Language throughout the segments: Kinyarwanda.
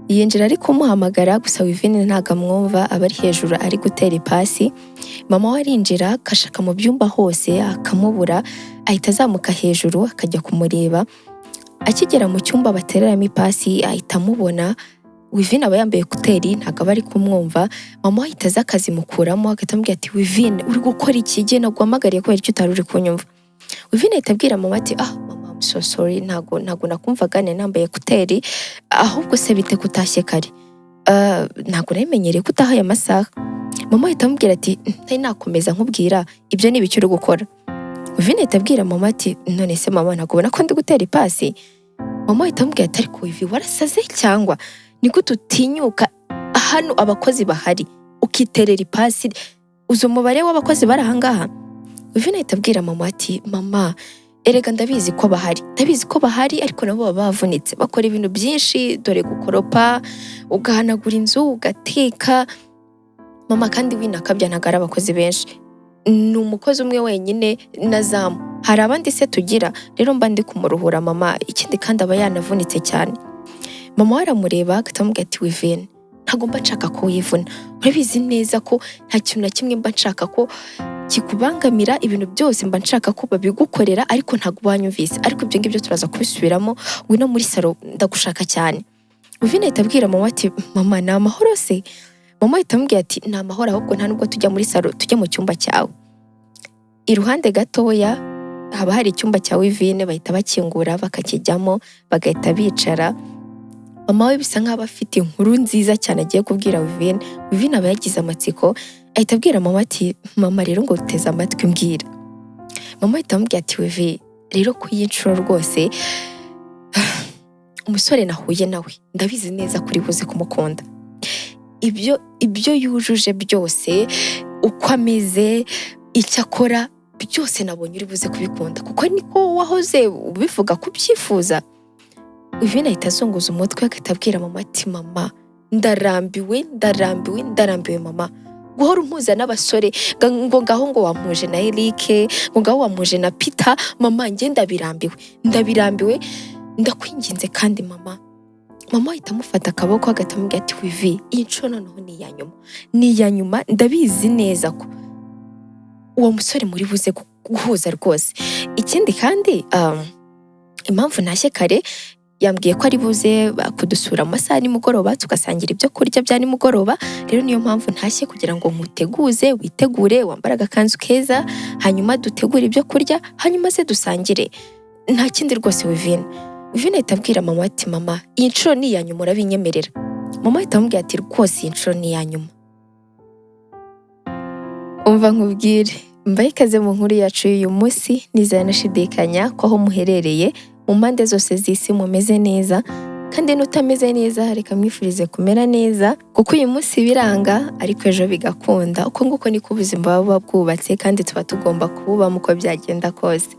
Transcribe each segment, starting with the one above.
yinjira ari kumuhamagara gusa Wivine ntago amwumva, aba ari hejuru ari gutera ipasi. Mama we arinjira akashaka mu byumba hose akamubura, ahita azamuka hejuru akajya kumureba. Akigera mu cyumba batereramo ipasi ahita amubona. Wivine aba yambaye kuteri ntago aba ari kumwumva. Mama we ahita aza akazimukuramo agahita amubwira ati Wivine uri gukora iki? Jye naguhamagariye kubera icyo utari uri kunyumva. Wivine ahita abwira mama ati mama I'm so sorry, ntago nakumvaga nambaye kuteri, ahubwo se bite kutashye kare? Ntago namenyereye kutaha aya masaha. Mama ahita amubwira ati ntari nakomeza nkubwira ibyo ni ibiki uri gukora. Wivine ahita abwira mama ati none se mama ntago ubona ko ndi gutera ipasi? Mama ahita amubwira ati ariko Wivi warasaze cyangwa ni gute utinyuka hano abakozi bahari ukiterera ipasi? Uzi umubare w'abakozi bari ahangaha? Wivine ahita abwira mama ati mama erega ndabizi ko bahari ariko nabo baba bavunitse, bakora ibintu byinshi, dore gukoropa, ugahanagura inzu, ugateka. Mama kandi winakabya ntago ari abakozi benshi, ni umukozi umwe wenyine na zamu, hari abandi se tugira, rero mba ndi kumuruhura mama, ikindi kandi aba yanavunitse cyane. Mama we aramureba agahita amubwira ati Wivine ntago mba nshaka ko wivuna, urabizi neza ko nta kintu na kimwe mba nshaka ko kikubangamira, ibintu byose mba nshaka ko babigukorera ariko ntago banyumvise, ariko ibyo ngibyo turaza kubisubiramo, wino muri salo ndagushaka cyane. Wivine ahita abwira mama ati mama ni amahoro se? Mama ahita amubwira ati ni amahoro, ahubwo nta nubwo tujya muri salo, tujye mu cyumba cyawe. Iruhande gatoya haba hari icyumba cya Wivine, bahita bakingura bakakijyamo bagahita bicara. Mama we bisa nk'aho afite inkuru nziza cyane agiye kubwira Wivine. Wivine aba yagize amatsiko, ahita abwira mama ati mama rero ngo uteze amatwi mbwira. Mama ahita amubwira ati Wivi rero ku y'inshuro rwose umusore nahuye nawe ndabizi neza kuri buze kumukunda. Ibyo yujuje byose, uko ameze, icyo akora byose nabonye uri buze kubikunda, kuko niko wahoze ubivuga kubyifuza. Wivine ahita azunguza umutwe agahita abwira mama ati mama ndarambiwe mama, guhora umpuza n'abasore, ngo ngaho ngo wampuje na Eric, ngo ngaho wampuje na Peter. Mama njye ndabirambiwe, ndakwinginze kandi mama. Mama ahita amufata akaboko agahita amubwira ati Wivi iyi nshuro noneho ni iya nyuma, ndabizi neza ko uwo musore muri buze guhuza rwose. Ikindi kandi impamvu ntashye kare, yambwiye ko ari buze kudusura amasaha nimugoroba tugasangira ibyo kurya bya nimugoroba, rero niyo mpamvu ntashye kugira ngo muteguze, witegure, wambara agakanzu keza, hanyuma dutegure ibyo kurya, hanyuma se dusangire. Nta kindi rwose Wivine ahita abwira mama ati mama iyi nshuro ni iya nyuma urabinyemerera? Mama ahita amubwira ati rwose iyi nshuro ni iya nyuma. Umva nkubwire, mbaye ikaze mu nkuru yacu y'uyu munsi, nizera nashidikanya ko aho muherereye mu mpande zose z'isi mumeze neza, kandi n'utameze neza reka mwifurize kumera neza, kuko uyu munsi biranga ariko ejo bigakunda. Uko nguko niko ubuzima buba bwubatse kandi tuba tugomba kububamo uko byagenda kose.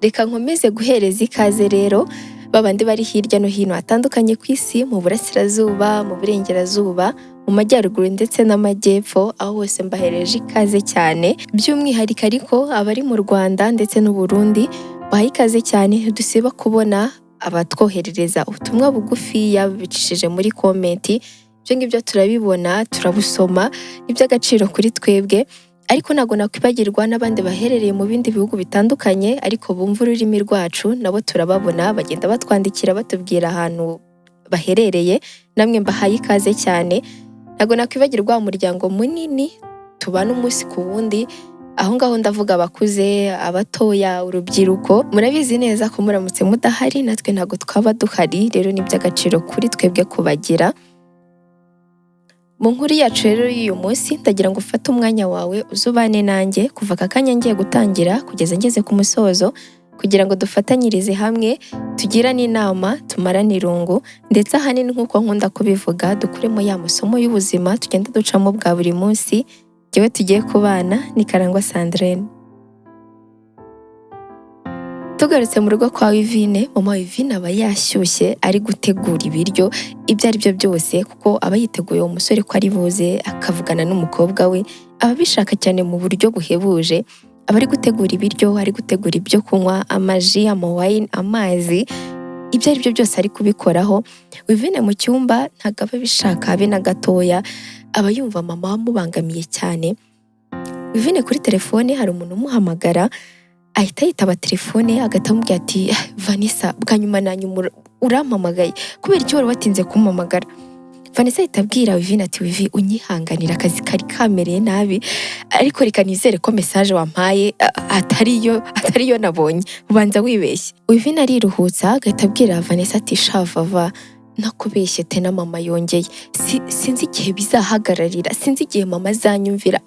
Reka nkomeze guhereza ikaze rero babandi bari hirya no hino hatandukanye ku isi, mu burasirazuba, mu burengerazuba, mu majyaruguru ndetse n'amajyepfo, aho hose mbahereje ikaze cyane. By'umwihariko ariko abari mu Rwanda ndetse n'u Burundi baha ikaze cyane, ntidusiba kubona abatwoherereza ubutumwa bugufi yabicishije muri komenti. Ibyo ngibyo turabibona, turabusoma, ni iby'agaciro kuri twebwe. Ariko ntago nakwibagirwa n'abandi baherereye mu bindi bihugu bitandukanye ariko bumva ururimi rwacu, nabo turababona, bagenda batwandikira batubwira ahantu baherereye, namwe mbahaye ikaze cyane. Ntago nakwibagirwa umuryango munini tubana umunsi ku wundi, aho ngaho ndavuga abakuze, abatoya, urubyiruko. Murabizi neza ko muramutse mudahari natwe ntago twaba duhari, rero ni iby'agaciro kuri twebwe kubagira. Mu nkuru yacu rero y'uyu munsi ndagira ngo ufate umwanya wawe uzubane nanjye kuva aka kanya ngiye gutangira kugeza ngeze ku musozo, kugira ngo dufatanyirize hamwe, tugirane inama, tumarane irungu, ndetse ahanini nk'uko nkunda kubivuga dukuremo ya masomo y'ubuzima tugenda ducamo bwa buri munsi. Jyewe tugiye kubana ni Karangwa Sandrine. Tugarutse mu rugo kwa Wivine, mama Wivine aba yashyushye ari gutegura ibiryo ibyo ari byo byose, kuko aba yiteguye uwo musore ko ari buze akavugana n'umukobwa we, aba bishaka cyane mu buryo buhebuje. Aba ari gutegura ibiryo, ari gutegura ibyo kunywa, amaji, amawayini, amazi, ibyo ari byo byose ari kubikoraho. Wivine mu cyumba ntabwo aba bishaka habe na gatoya, aba yumva mama amubangamiye cyane. Wivine kuri telefone hari umuntu umuhamagara, ahita yitaba telefone agahita amubwira ati Vanessa, bwa nyuma na nyuma urampamagaye, kubera icyo wari watinze kumpamagara. Vanessa ahita abwira Wivine ati Wivi, unyihanganira akazi kari kamereye nabi, ariko reka nizere ko message wampaye atariyo nabonye, ubanza wibeshye. Wivine ariruhutsa agahita abwira Vanessa ati shavava, nakubeshye te na mama yongeye, sinzi igihe bizahagararira, sinzi igihe mama azanyumvira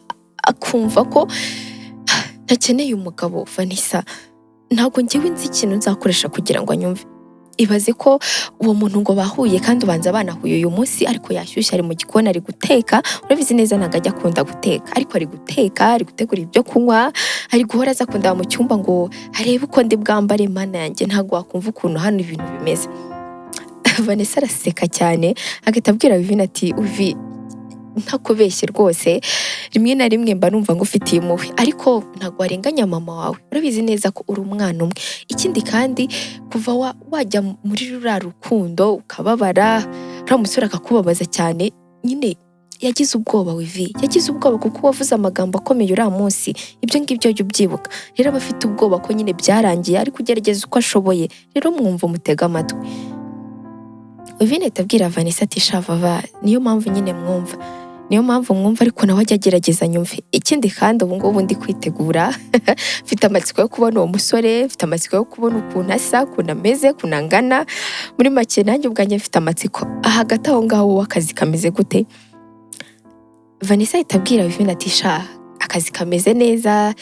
akumva ko ntakeneye umugabo. Vanessa, ntabwo njyewe nzi ikintu nzakoresha kugira ngo anyumve. Ibaze ko uwo muntu ngo bahuye kandi ubanza banahuye uyu munsi, ariko yashyushye ari mu gikoni ari guteka. Urabizi neza ntabwo ajya akunda guteka, ariko ari guteka, ari gutegura ibyo kunywa, ari guhora aza kundaba mu cyumba ngo arebe uko ndi bwambare. Mana yanjye, ntabwo wakumva ukuntu hano ibintu bimeze. Vanessa araseka cyane agahita abwira Wivine ati Uvi, ntakubeshye rwose, rimwe na rimwe mba numva ngo ufitiye impuhwe, ariko ntabwo warenganya mama wawe, urabizi neza ko uri umwana umwe. Ikindi kandi kuva wajya muri ruriya rukundo ukababara, uriya musore akakubabaza cyane, nyine yagize ubwoba. Wivi yagize ubwoba kuko wavuze amagambo akomeye uriya munsi, ibyo ngibyo jya ubyibuka. Rero aba afite ubwoba ko nyine byarangiye, ariko ugerageza uko ashoboye. Rero mwumva umutega amatwi. Wivine ahita abwira Vanessa ati shavava, niyo mpamvu nyine mwumva, ariko nawe ajya agerageza nyumve. Ikindi kandi ubu ngubu ndi kwitegura mfite amatsiko yo kubona uwo musore, mfite amatsiko yo kubona ukuntu asa, ukuntu ameze, ukuntu angana. Muri make nanjye ubwanjye mfite amatsiko. Hagati aho ngaho akazi kameze gute? Vanessa ahita abwira Wivine ati sha, akazi kameze neza,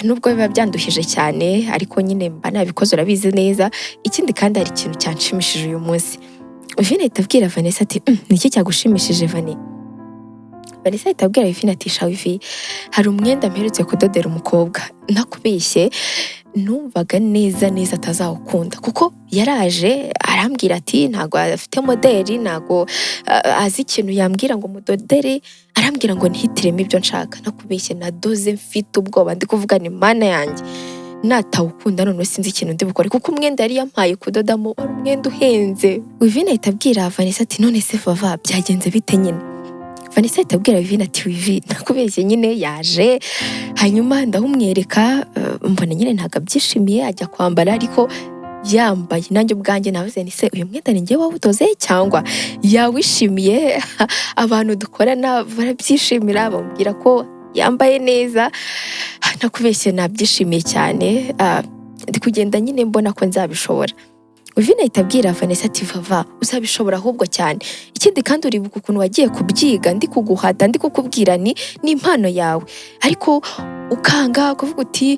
nubwo biba byanduhije cyane, ariko nyine mba nabikoze, urabizi neza. Ikindi kandi hari ikintu cyanshimishije uyu munsi. Wivine ahita abwira Vanessa ati niki cyagushimishije Vane? Vanessa ahita abwira Wivine ati sha Wivi, hari umwenda mperutse kudodera umukobwa, ntakubeshye numvaga neza atazawukunda, kuko yaraje arambwira ati ntago afite modeli, ntago azi ikintu yambwira ngo mudodere, arambwira ngo ntihitiremo ibyo nshaka. Nakubeshye nadoze mfite ubwoba, ndi kuvuga ni mana yanjye, natawukunda none sinzi ikintu ndi bukore, kuko umwenda yari yampaye kudodamo wari umwenda uhenze. Wivine ahita abwira Vanessa ati none se vava, byagenze bite nyine? Vanessa ahita abwira Wivine ati Wivi, nakubeshye nyine yaje, hanyuma ndahumwereka, mbona nyine ntabwo abyishimiye, ajya kwambara, ariko yambaye. Nanjye ubwanjye navuze ni se uyu mwenda ni njye wawudoze cyangwa yawishimiye? Abantu dukorana barabyishimira, bamubwira ko yambaye neza. Nakubeshye nabyishimiye cyane, ndi kugenda nyine mbona ko nzabishobora. Wivine ahita abwira Vanessa ati vava, uzabishobora ahubwo cyane. Ikindi kandi uribuka ukuntu wagiye kubyiga, ndi kuguhata, ndi kukubwira ni impano yawe, ariko ukanga kuvuga uti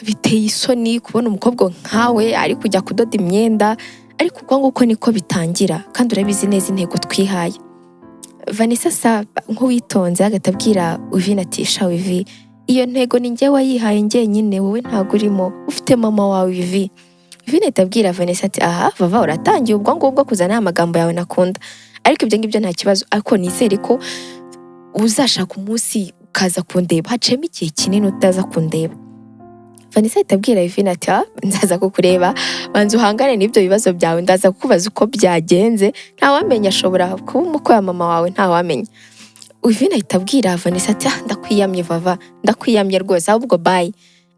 biteye isoni kubona umukobwa nkawe ari kujya kudoda imyenda. Ariko ubwo nguko niko bitangira, kandi urabizi neza intego twihaye. Vanessa asa nk'uwitonze agahita abwira Wivine ati sha Wivi, iyo ntego ni njye wayihaye njyenyine, wowe ntabwo urimo, ufite mama wawe Wivi. Wivine ahita abwira Vanessa ati aha vava, uratangiye ubwo ngubwo kuzana amagambo yawe nakunda, ariko ibyo ngibyo nta kibazo, ariko nizere ko uzashaka umunsi ukaza kundeba, haciyemo igihe kinini utaza kundeba. Vanessa ahita abwira Wivine ati nzaza kukureba, banza uhangane n'ibyo bibazo byawe, ndaza kukubaza uko byagenze, ntawamenya, ashobora kuba umukwe wa mama wawe, ntawamenya. Wivine ahita abwira Vanessa ati ndakwiyamye vava, ndakwiyamye rwose, ahubwo bye.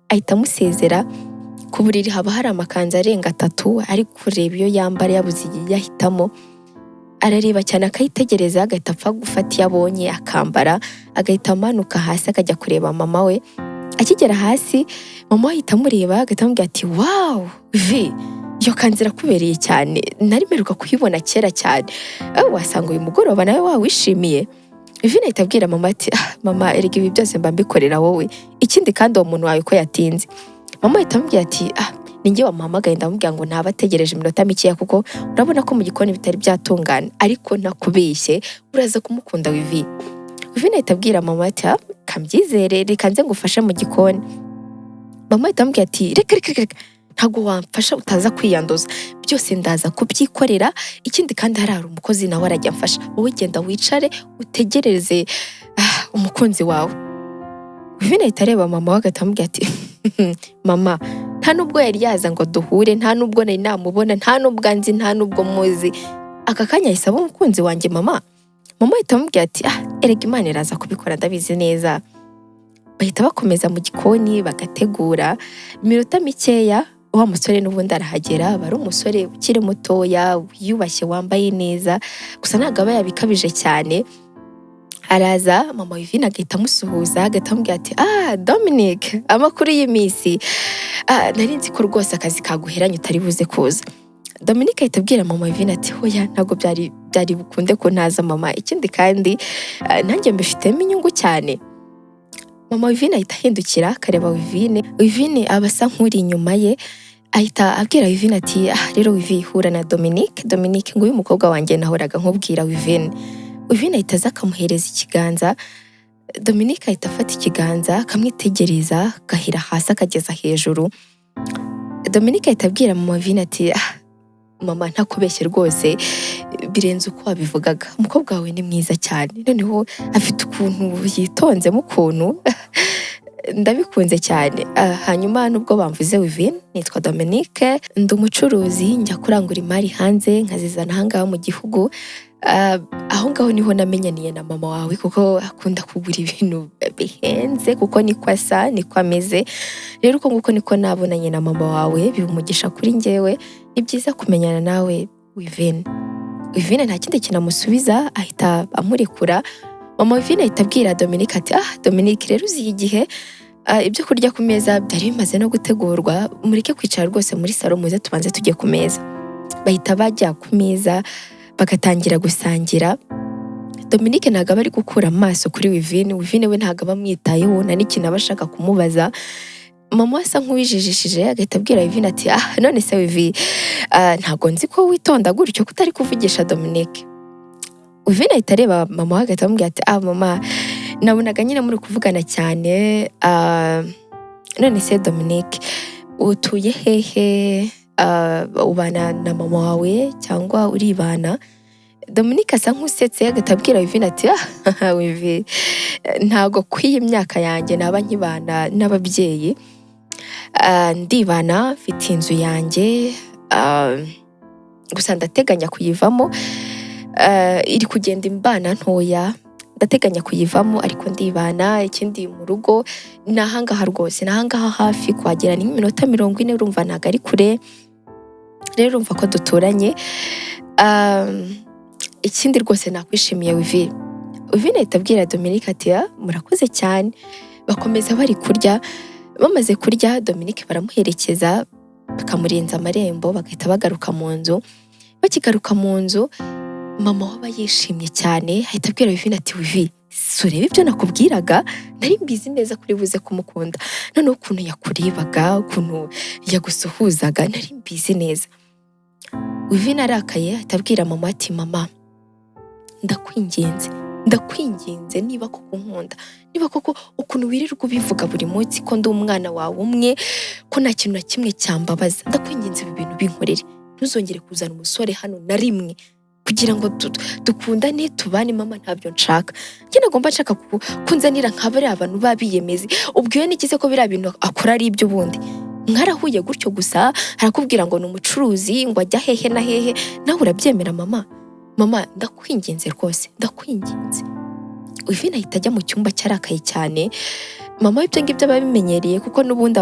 Ahita amusezera. Ku buriri haba hari amakanzu arenga 3, ari kureba iyo yambara yabuze igihe yahitamo. Arareba cyane akayitegereza, agahita apfa gufata iyo abonye akambara, agahita amanuka hasi akajya kureba mama we. Akigera hasi mama we ahita amureba, agahita amubwira ati wow vi, iyo kanzu irakubereye cyane, nari mperuka kuyibona kera cyane, wasanga uyu mugoroba nawe wawishimiye. Wivine ahita abwira mama ati mama, erega ibi byose mba mbikorera wowe, ikindi kandi uwo muntu wawe ko yatinze. Mama ahita amubwira ati ni njye wamuhamagaye, ndamubwira ngo ntabategereje iminota mikeya kuko urabona ko mu gikoni bitari byatungana, ariko nakubeshye uraza kumukunda Wivi. Wivine ahita abwira mama ati kambyizere, reka nze ngufashe mu gikoni. Mama ahita amubwira ati reka ntago wamfasha utaza kwiyanduza, byose ndaza kubyikorera, ikindi kandi hari umukozi nawe arajya amfasha, wowe genda wicare utegereze umukunzi wawe. Wivine ahita areba mama we agahita amubwira ati mama, nta nubwo yari yaza ngo duhure, nta nubwo nari namubona, nta nubwo anzi, nta nubwo muzi. Aka kanya ahise aba umukunzi wanjye mama ahita amubwira ati erega Imana iraza kubikora ndabizi neza. Bahita bakomeza mu gikoni bagategura. Iminota mikeya wa musore n'ubundi arahagera. Aba ari umusore ukiri mutoya wiyubashye wambaye neza, gusa ntabwo aba yabikabije cyane. Araza mama Yvine agahita amusuhuza, agahita amubwira ati Dominic, amakuru y'iminsi, nari nzi ko rwose akazi kaguheranye utari buze kuza. Dominic ahita abwira mama Yvine ati hoya ntabwo byari bukunde ko ntaza mama, ikindi kandi nanjye mbifitemo inyungu cyane. Mama Yvine ahita ahindukira akareba Yvine aba asa nk'uri inyuma ye, ahita abwira Yvine ati rero Yvine hura na Dominic ngo uyu mukobwa wanjye nahoraga nkubwira Yvine ahita aza akamuhereza ikiganza. Dominic ahita afata ikiganza akamwitegereza gahira hasi akageza hejuru. Dominic ahita abwira mama Yvine ati mama ntakubeshye rwose birenze uko wabivugaga, umukobwa wawe ni mwiza cyane, noneho afite ukuntu yitonzemo ukuntu ndabikunze cyane. Hanyuma nubwo bamvuze Yvine, nitwa Dominic, ndi umucuruzi, njya kurangura imari hanze nkazizana ahangaha mu gihugu. Aho ngaho niho namenyaniye na mama wawe kuko akunda kugura ibintu bihenze kuko niko asa niko ameze. Rero uko nguko niko nabonanye na mama wawe, bibumugisha kuri njyewe. Ni byiza kumenyana nawe Yvine nta kindi kinamusubiza, ahita amurekura. Mama Yvine ahita abwira Dominic ati Dominic rero uzi igihe ibyo kurya ku meza byari bimaze no gutegurwa, mureke kwicara rwose muri salo muze tubanze tujye ku meza. Bahita bajya ku meza bagatangira gusangira. Dominic ntabwo aba ari gukura amaso kuri Yvine we ntabwo aba amwitayeho, nta n'ikintu aba ashaka kumubaza. Mama asa nk'uwijijishije agahita abwira Yvine ati none se Yvine ntabwo nzi ko witonda gutyo kutari kuvugisha Dominic. Yvine ahita areba mama we agahita amubwira ati mama nabonaga nyine muri kuvugana cyane, none se Dominic utuye hehe, ubana na mama wawe cyangwa uribana? Dominic asa nk'usetse agahita abwira Yvine ati Yvine ntabwo kwiyi myaka yanjye naba nkibana n'ababyeyi, ndibana mfite inzu yanjye, gusa ndateganya kuyivamo, iri kugenda imbana ntoya, ndateganya kuyivamo ariko ndibana. Ikindi mu rugo ni ahangaha rwose, ni ahangaha hafi kuhagera ni nk'iminota 40, urumva ntabwo ari kure, rero urumva ko duturanye. Ikindi rwose nakwishimiye Yvine ahita abwira Dominic ati murakoze cyane. Bakomeza bari kurya, bamaze kurya Dominic baramuherekeza bakamurenza amarembo, bagahita bagaruka mu nzu. Bakigaruka mu nzu mama waba yishimye cyane, ahita abwira Yvine ati Yvine surebe ibyo nakubwiraga, nari mbizi neza kuri buze kumukunda, noneho ukuntu yakurebaga, ukuntu yagusuhuzaga, nari mbizi neza. Yvine arakaye ahita abwira mama ati mama ndakwinginze niba koko nkunda, niba koko ukuntu wirirwa ubivuga buri munsi ko ndi umwana wawe umwe, ko nta kintu na kimwe cyambabaza, ndakwinginze ibi bintu binkorere, ntuzongere kuzana umusore hano na rimwe kugira ngo dukundane tubane. Mama ntabyo nshaka, njye nagomba nshaka kunzanira nk'abariya abantu babiyemezi. Ubwiwe n'ikize ko biriya bintu akora ari ibyo ubundi mwarahuye gutyo gusa, arakubwira ngo ni umucuruzi, ngo ajya hehe na hehe, nawe urabyemera mama ndakwinginze rwose, ndakwinginze. Yvine ahita ajya mu cyumba cyarakaye cyane. Mama ibyo ngibyo aba bimenyereye kuko n'ubundi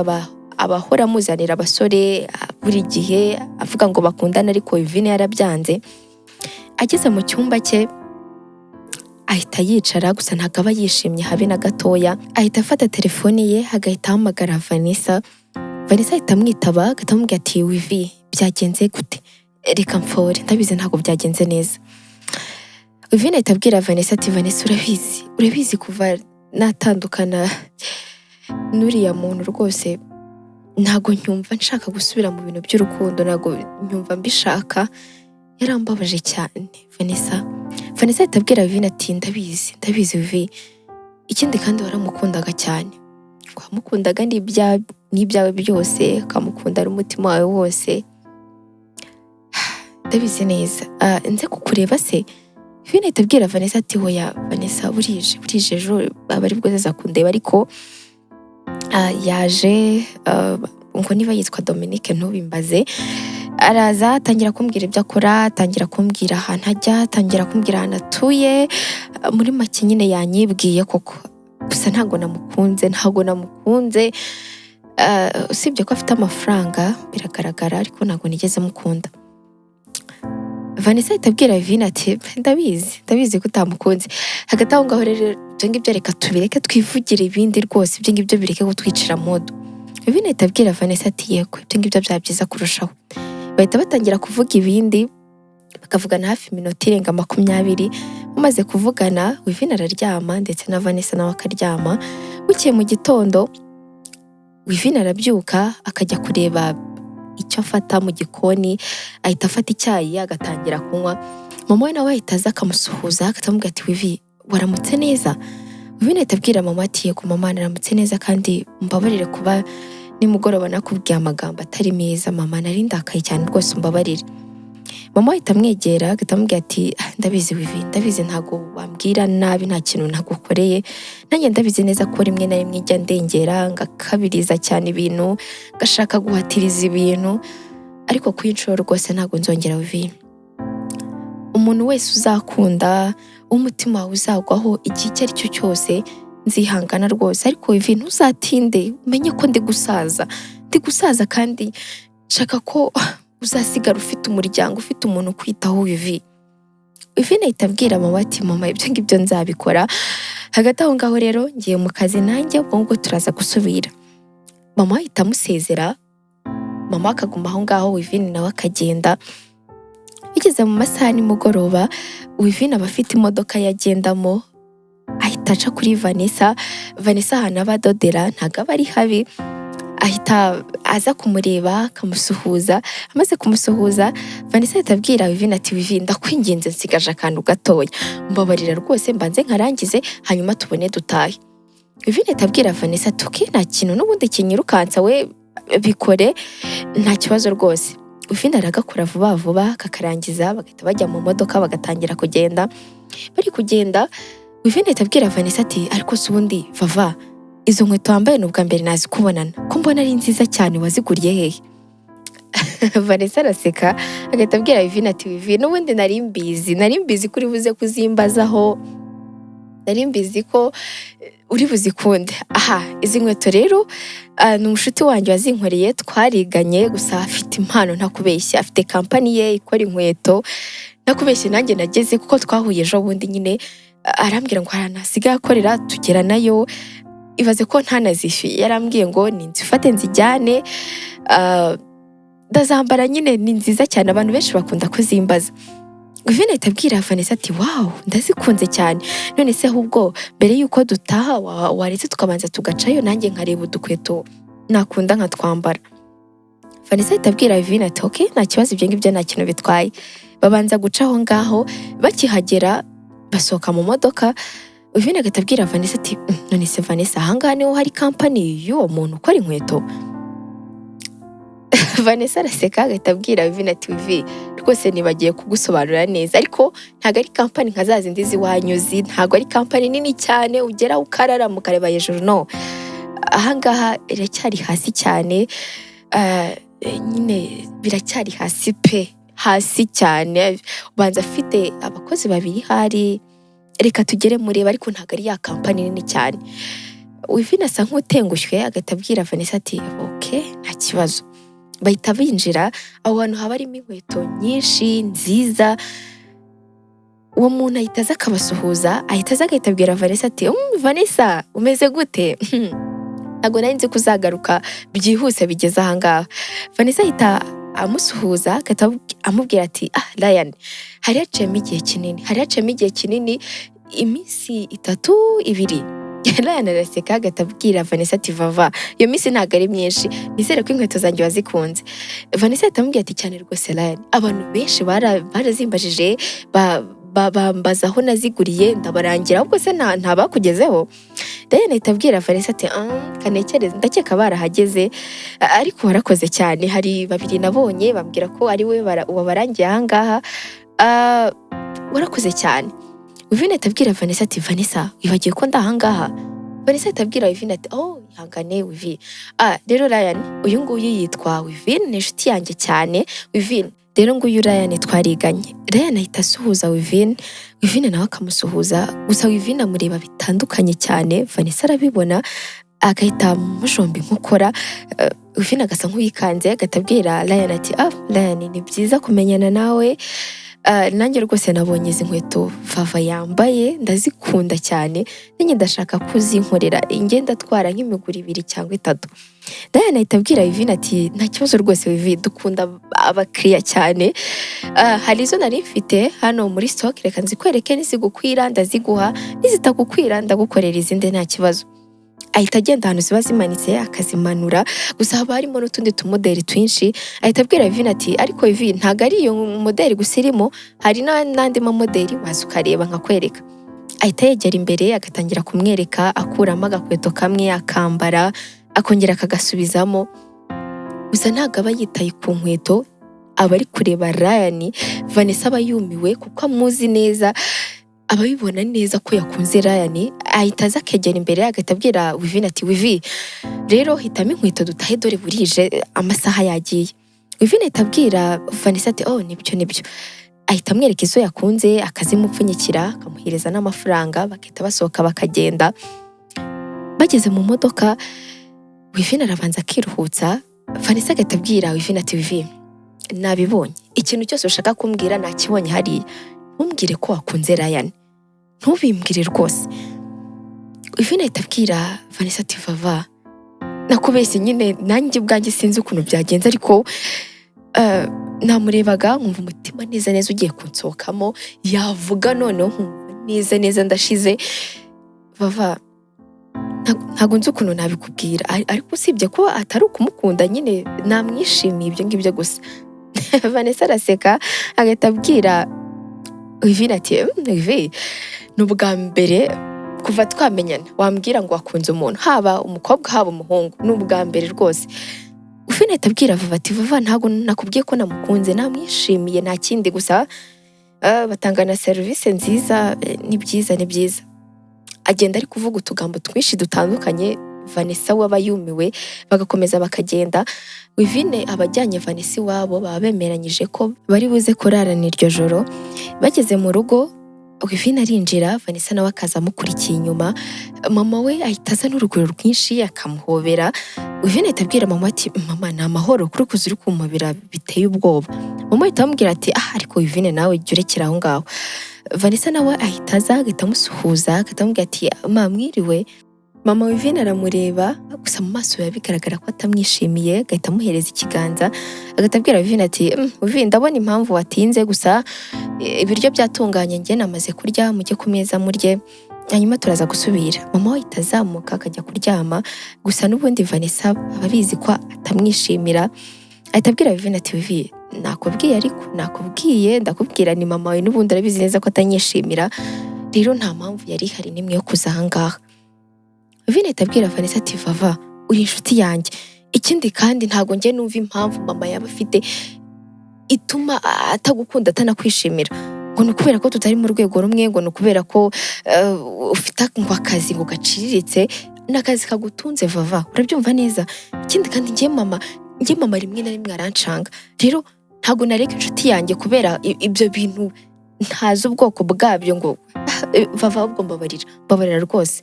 abahora amuzanira abasore buri gihe avuga ngo bakundane, ariko Yvine yarabyanze. Ageze mu cyumba cye ahita yicara, gusa ntabwo aba yishimye habe na gatoya. Ahita afata telefone ye agahita ahamagara Vanessa ahita amwitaba, agahita amubwira ati Yvine byagenze gute? Reka mfore, ndabizi ntabwo byagenze neza. Yvine ahita abwira Vanessa ati Vanessa urabizi kuva natandukana n'uriya muntu rwose ntabwo nyumva nshaka gusubira mu bintu by'urukundo, ntabwo nyumva mbishaka, yarambabaje cyane. Vanessa ahita abwira Yvine ati ndabizi Yvine, ikindi kandi waramukundaga cyane, wamukundaga n'ibyawe byose, ukamukunda n'umutima wawe wose, ndabizi neza. Nze kukureba se? Yvine ahita abwira Vanessa ati hoya Vanessa burije ejo aba ari bwo aza kundeba, ariko yaje ngo niba yitwa Dominic ntubimbaze. Araza atangira kumbwira ibyo akora, atangira kumbwira ahantu ajya, atangira kumbwira ahantu atuye. Muri make nyine yanyibwiye koko, gusa ntago namukunze. Usibye ko afite amafaranga biragaragara, ariko ntago nigeze mukunda. Vanessa itabwira Vivine ati ndabizi ko utamukunze. Hagati aho ngaho rero ibyo ngibyo reka tubireke twivugire ibindi rwose, ibyo ngibyo bireke kutwicira modo. Vivine itabwira Vanessa ati yego ibyo ngibyo byaba byiza kurushaho. Bahita batangira kuvuga ibindi, bakavugana hafi iminota irenga 20. Bamaze kuvugana Vivine araryama ndetse na Vanessa nawe akaryama. Bukeye mu gitondo Vivine arabyuka akajya kureba icyo afata mu gikoni, ahita afata icyayi agatangira kunywa. Mama we nawe ahita aza akamusuhuza akamubwira ati Vivi waramutse neza. Vivine ahita abwira mama ati yego mama naramutse neza, kandi mbabarire kuba nimugoroba nakubwiye amagambo atari meza mama, nari ndakaye cyane rwose umbabarire. Mama ahita amwegera akamubwira ati ndabizi Vivi, ndabizi ntago wambwira nabi, nta kintu nagukoreye, nanjye ndabizi neza ko rimwe na rimwe ijya ndengera ngakabiriza cyane ibintu, ngashaka guhatiriza ibintu, ariko ku inshuro rwose ntago nzongera Vivi. Umuntu wese uzakunda, umutima wawe uzagwaho igihe icyo ari cyo cyose, nzihangana rwose, ariko Vivi ntuzatinde, umenye ko ndi gusaza kandi nshaka ko uzasigara ufite umuryango, ufite umuntu kwitaho Vivi. Vivine ahita abwira mama ati mama ibyo ngibyo nzabikora. Hagati aho ngaho rero ngiye mu kazi nanjye, ubwo turaza gusubira. Mama ahita amusezera, mama akaguma aho ngaho, Vivine nawe akagenda. Bigeze mu masaha nimugoroba, Vivine aba afite imodoka yagendamo, ahita aca kuri Vanessa ahantu aba adodera ntago aba ari habi. Ahita aza kumureba akamusuhuza. Amaze kumusuhuza Vanessa ahita abwira Vivine ati Vivi ndakwinginze nsigaje akantu gatoya, mbabarira rwose mbanze nkarangize hanyuma tubone dutahe. Vivine ahita abwira Vanessa ati nta kintu n'ubundi kinyirukansa, we bikore nta kibazo rwose. Vivine aragakora vuba kakarangiza, bagahita bajya mu modoka bagatangira kugenda. Bari kugenda Vivine ahita abwira Vanessa ati ariko se ubundi Vava, izo nkweto wambaye n'ubwa mbere nazi kubonana, ko mbona ari nziza cyane, waziguriye hehe? Vanessa araseka agahita abwira Vivine ati Vivi n'ubundi nari mbizi ko uri buze kuzimbazaho, nari mbizi ko uri buzikunde. Izi nkweto rero ni umushuti wanjye wazinkoreye, twariganye, gusa afite impano ntakubeshya, afite kampani ye ikora inkweto, ntakubeshye nanjye nageze kuko twahuye ejo bundi nyine, arambwira ngo haranasigaye akorera tugera nayo, ibaze ko ntanazishyuye, yarambwiye ngo ninzifate nzijyane, ndazambara nyine ni nziza cyane, abantu benshi bakunda kuzimbaza. Vivine ahita abwira Vanessa ati wow ndazikunze cyane, none se ahubwo mbere yuko dutaha waretse tukabanza tugacayo nanjye nkareba udukweto nakunda nkatwambara. Vanessa ahita abwira Vivine ati okay nta kibazo, ibyo ngibyo nta kintu bitwaye. Babanza guca aho ngaho, bakihagera basohoka mu modoka. Vivine agahita abwira Vanessa ati none se Vanessa ahangaha niho hari kampani y'uwo muntu ukora inkweto? Vanessa araseka agahita abwira Vivine ati Vivi rwose nibagiye kugusobanurira neza, ariko ntago ari kampani nka za zindi z'iwanyuzi, ntago ari kampani nini cyane ugera ukarara mukareba hejuru, no, ahangaha iracyari hasi cyane, nyine biracyari hasi pe, hasi cyane. Ubanza afite abakozi 2 hari, reka tugere mureba, ariko ntago ari ya kampani nini cyane. Vivine asa nk'utengushywe agahita abwira Vanessa ati okay nta kibazo. Bahita binjira, aho hantu haba harimo inkweto nyinshi nziza. Uwo muntu ahita aza akabasuhuza, agahita abwira Vanessa ati Vanessa umeze gute? Ntago nari nzi ko uzagaruka byihuse bigeze ahangaha. Vanessa ahita amusuhuza agahita amubwira ati Ryan hari haciyemo igihe kinini, iminsi 3-2. Ryan araseka agahita abwira Vanessa ati Vava iyo minsi ntago ari myinshi, nizere ko inkweto zanjye wazikunze. Vanessa ahita amubwira ati cyane rwose Ryan, abantu benshi barazimbajije, bambaza aho naziguriye ndabarangira, ahubwo se nta bakugezeho? Ryan ahita abwira Vanessa ati kanekereza, ndakeka barahageze, ariko warakoze cyane, hari 2 nabonye bambwira ko ari we wabarangiye ahangaha, warakoze cyane. Vivine ahita abwira Vanessa ati Vanessa wibagiye ko ndahangaha? Vanessa ahita abwira Wivine ati ihangane Wivi, rero Ryan uyu nguyu yitwa Wivine, ni inshuti yanjye cyane Wivine, rero nguyu Ryan twariganye. Ryan ahita asuhuza Wivine nawe akamusuhuza, gusa Wivine amureba bitandukanye cyane. Vanessa arabibona agahita mujomba inkokora. Wivine agasa nk'uyikanze, agahita abwira Ryan ati Ryan ni byiza kumenyana nawe, nanjye rwose nabonye izi nkweto Vava yambaye ndazikunda cyane, nanjye ndashaka kuzinkorera, ingenda atwara nk'imiguru 2 cyangwa 3. Ryan ahita abwira Wivine ati nta kibazo rwose Wivi, dukunda abakiriya cyane, hari izo nari mfite hano muri stock, reka nzikwereke, nizigukwira ndaziguha, nizitagukwira ndagukorera izindi nta kibazo. Ahita agenda ahantu ziba zimanitse akazimanura, gusa haba harimo n'utundi tumodeli twinshi. Ahita abwira Wivine ati ariko Wivi ntago ari iyo modeli gusa irimo, hari n'andi mamodeli waza ukareba nkakwereka. Ahita yegera imbere agatangira kumwereka, akuramo agakweto kamwe akambara, akongera akagasubizamo, gusa ntago aba yitaye ku nkweto, aba ari kureba Ryan. Vanessa aba yumiwe kuko amuzi neza, ababibona neza ko yakunze Ryan. Ahita aza akegera imbere agahita abwira Wivine ati Wivi rero hitamo inkweto dutahe, dore burije amasaha yagiye. Wivine ahita abwira Vanessa ati nibyo. Ahita amwereka izo yakunze, akazimupfunyikira, akamuhereza n'amafaranga, bakahita basohoka bakagenda. Bageze mu modoka Wivine arabanza akiruhutsa. Vanessa agahita abwira Wivine ati Wivi nabibonye, ikintu cyose ushaka kumbwira nakibonye hariya, ntumbwire ko wakunze Ryan, ntubimbwire rwose. Wivine ahita abwira Vanessa ati Vava nakubeshye nyine, nanjye ubwanjye sinzi ukuntu byagenze, ariko namurebaga nkumva umutima neza ugiye kunsohokamo, yavuga noneho nkumva neza ndashize. Vava ntago nzi ukuntu nabikubwira, ariko usibye ko atari ukumukunda nyine namwishimiye ibyo ngibyo gusa. Vanessa araseka agahita abwira Wivine ati Wivi ni ubwa mbere kuva twamenyana wambwira ngo wakunze umuntu, haba umukobwa haba umuhungu, ni ubwa mbere rwose. Wivine ahita abwira Vava ati Vava ntago nakubwiye ko namukunze, namwishimiye nta kindi, gusa batanga na serivisi nziza, ni byiza. Agenda ari kuvuga utugambo twinshi dutandukanye. Vanessa we aba yumiwe, bagakomeza bakagenda. Wivine abajyanye Vanessa iwabo, baba bemeranyije ko bari buze kurarana iryo joro. Bageze mu rugo Wivine arinjira, Vanessa nawe akaza amukurikiye inyuma. Mama we ahita aza n'urugwiro rwinshi akamuhobera. Wivine ahita abwira mama ati mama ni amahoro, kuri kuza uri kumubira biteye ubwoba. Mama ahita amubwira ati ariko Wivine nawe jya urekera aho ngaho. Vanessa nawe ahita aza agahita amusuhuza, agahita amubwira ati mwiriwe. Mama Wivine aramureba, gusa mu maso biba bigaragara ko atamwishimiye, agahita amuhereza ikiganza, agahita abwira Wivine ati Wivine ndabona impamvu watinze, gusa ibiryo byatunganye, njye namaze kurya, mujye ku meza murye, hanyuma turaza gusubira. Mama we ahita azamuka akajya kuryama, gusa n'ubundi Vanessa aba abizi ko atamwishimira. Ahita abwira Wivine ati Wivi nakubwiye, ariko nakubwiye ndakubwira ni mama we n'ubundi arabizi neza ko atanyishimira, rero nta mpamvu yari ihari nimwe yo kuza aha ngaha. Wivine ahita abwira Vanessa ati Vava uri inshuti yanjye, ikindi kandi ntago njye numva impamvu mama yaba afite ituma atagukunda atanakwishimira, ngo ni ukubera ko tutari mu rwego rumwe, ngo ni ukubera ko ufite akazi ngo gaciriritse, n'akazi kagutunze Vava, urabyumva neza. Ikindi kandi njye mama rimwe na rimwe arancanga, rero ntago nareka inshuti yanjye kubera ibyo bintu ntazi ubwoko bwabyo, ngo Vava ahubwo mbabarira rwose.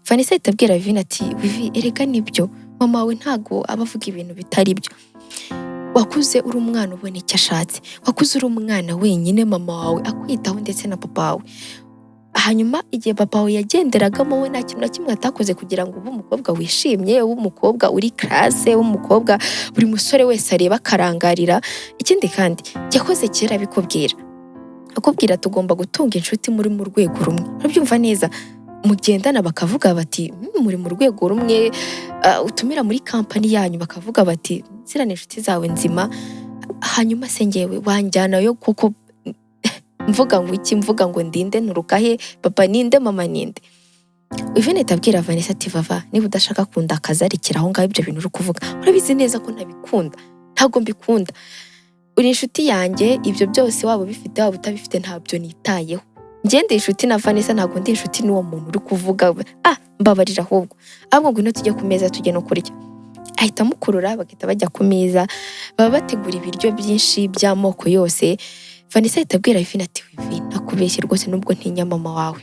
Vanessa ahita abwira Wivine ati Wivi erega nibyo, mama wawe ntago aba avuga ibintu bitari byo, wakuze uri umwana ubona icyo ashatse, wakuze uri umwana wenyine mama wawe akwitaho ndetse na papa wawe. Hanyuma igihe papa wawe yagenderagamo we nta kintu na kimwe atakoze kugira ngo ube umukobwa wishimye, ube umukobwa uri classe, ube umukobwa buri musore wese areba akarangarira. Ikindi kandi yakoze kera bikubwira, akubwira tugomba gutunga inshuti muri mu rwego rumwe, urabyumva neza, mugendana bakavuga bati muri mu rwego rumwe, utumira muri kampani yanyu bakavuga bati zirane inshuti zawe nzima, hanyuma se ngewe wanjyanayo kuko mvuga ngo ndinde nturukahe, papa ninde mama ninde. Wivine ahita abwira Vanessa ati Vava niba udashaka kundakaza rekera aho ngaho ibyo bintu uri kuvuga, urabizi neza ko ntabikunda, ntabwo mbikunda, uri inshuti yanjye, ibyo byose waba bifite waba utabifite ntabyo nitayeho. Njye ndi inshuti na Vanessa, ntabwo ndi inshuti n'uwo muntu uri kuvuga mbabarira ahubwo ngwino tujye ku meza tujye no kurya. Ahita amukurura bagahita bajya ku meza, baba bategura ibiryo byinshi by'amoko yose. Vanessa ahita abwira Vivine ati Vivine nakubeshye rwose nubwo ntinya mama wawe,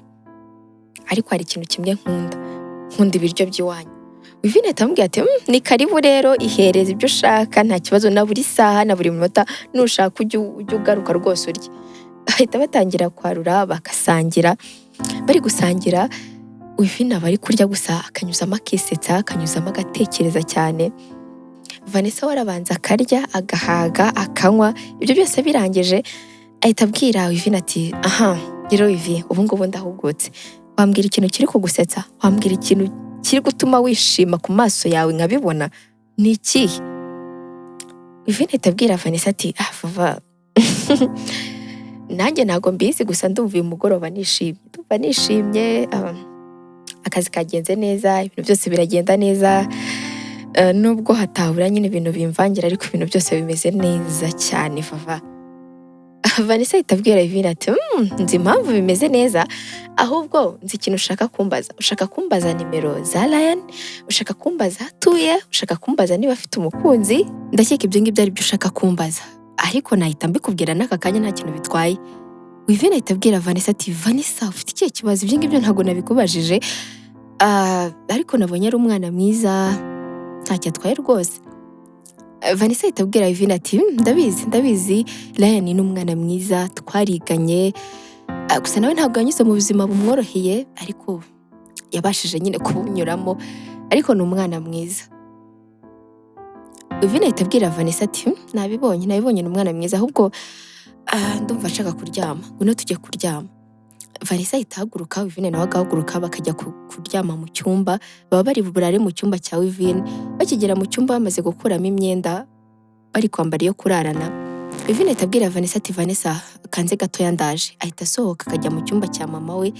ariko hari ikintu kimwe nkunda ibiryo by'iwanyu. Vivine ahita amubwira ati ni karibu rero, ihereza ibyo ushaka nta kibazo, na buri saha na buri munota nushaka ujye ugaruka rwose urye. Bahita batangira kwarura bagasangira. Bari gusangira Vivine aba ari kurya gusa akanyuzamo akisetsa, akanyuzamo agatekereza cyane. Vanessa we arabanza akarya agahaga akanywa, ibyo byose birangije ahita abwira Vivine ati rero Vivi ubu ngubu ndahugutse, wambwira ikintu kiri kugusetsa, wambwira ikintu kiri gutuma wishima ku maso yawe nkabibona, ni ikihe? Vivine ahita abwira Vanessa ati Vava nanjye ntabwo mbizi, gusa ndumva uyu mugoroba nishimye, akazi kagenze neza, ibintu byose biragenda neza, nubwo hatabura nyine ibintu bimvangira ariko ibintu byose bimeze neza cyane Vava. Vanessa ahita abwira Vivine ati nzi impamvu bimeze neza, ahubwo nzi ikintu ushaka kumbaza nimero za Ryan, ushaka kumbaza atuye, ushaka kumbaza niba afite umukunzi, ndakeka ibyo ngibyo ari byo ushaka kumbaza, ariko nahita mbikubwira n'aka kanya nta kintu bitwaye. Vivine ahita abwira Vanessa ati Vanessa ufite ikihe kibazo, ibyo ngibyo ntabwo nabikubajije, ariko nabonye ari umwana mwiza ntacyo atwaye rwose. Vanessa ahita abwira Vivine ati ndabizi Ryan ni umwana mwiza, twariganye, gusa nawe ntabwo yanyuze mu buzima bumworoheye, ariko yabashije nyine kubunyuramo, ariko ni umwana mwiza. Vivine ahita abwira Vanessa ati nabibonye ni umwana mwiza, ahubwo ndumva nshaka kuryama, ngwino tujye kuryama. Vanessa ahita ahaguruka, Vivine nawe agahaguruka bakajya kuryama mu cyumba, baba bari burare mu cyumba cya Vivine. Bakigera mu cyumba bamaze gukuramo imyenda bari kwambara iyo kurarana, Vivine ahita abwira Vanessa ati Vanessa kanze gatoya ndaje. Ahita asohoka akajya mu cyumba cya mama we,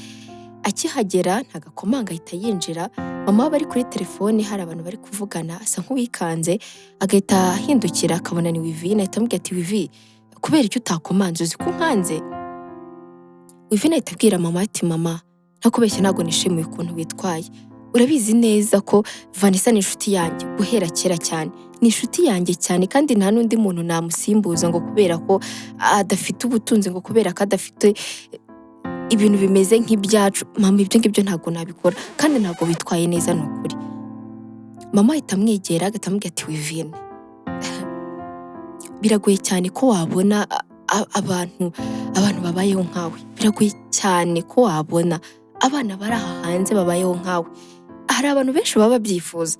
akihagera ntagakomanga ahita yinjira, mama we bari kuri telefone hari abantu bari kuvugana, asa nk'uwikanze, agahita ahindukira akabona ni Vivine, ahita amubwira ati Vivi kubera icyo utakomanze uzi ko nkanze? Vivine ahita abwira mama ati mama ntakubeshya ntabwo nishimiye ukuntu witwaye, urabizi neza ko Vanessa ni inshuti yanjye guhera kera cyane, ni inshuti yanjye cyane, kandi nta n'undi muntu namusimbuza ngo kubera ko adafite ubutunzi, ngo kubera ko adafite ibintu bimeze nk'ibyacu. Mama ibyo ngibyo ntabwo nabikora, kandi ntabwo bitwaye neza ni ukuri. Mama ahita amwegera agahita amubwira ati Vivine biragoye cyane ko wabona abantu babayeho nkawe, biragoye cyane ko wabona abana bari aha hanze babayeho nkawe. Hari abantu benshi baba babyifuza,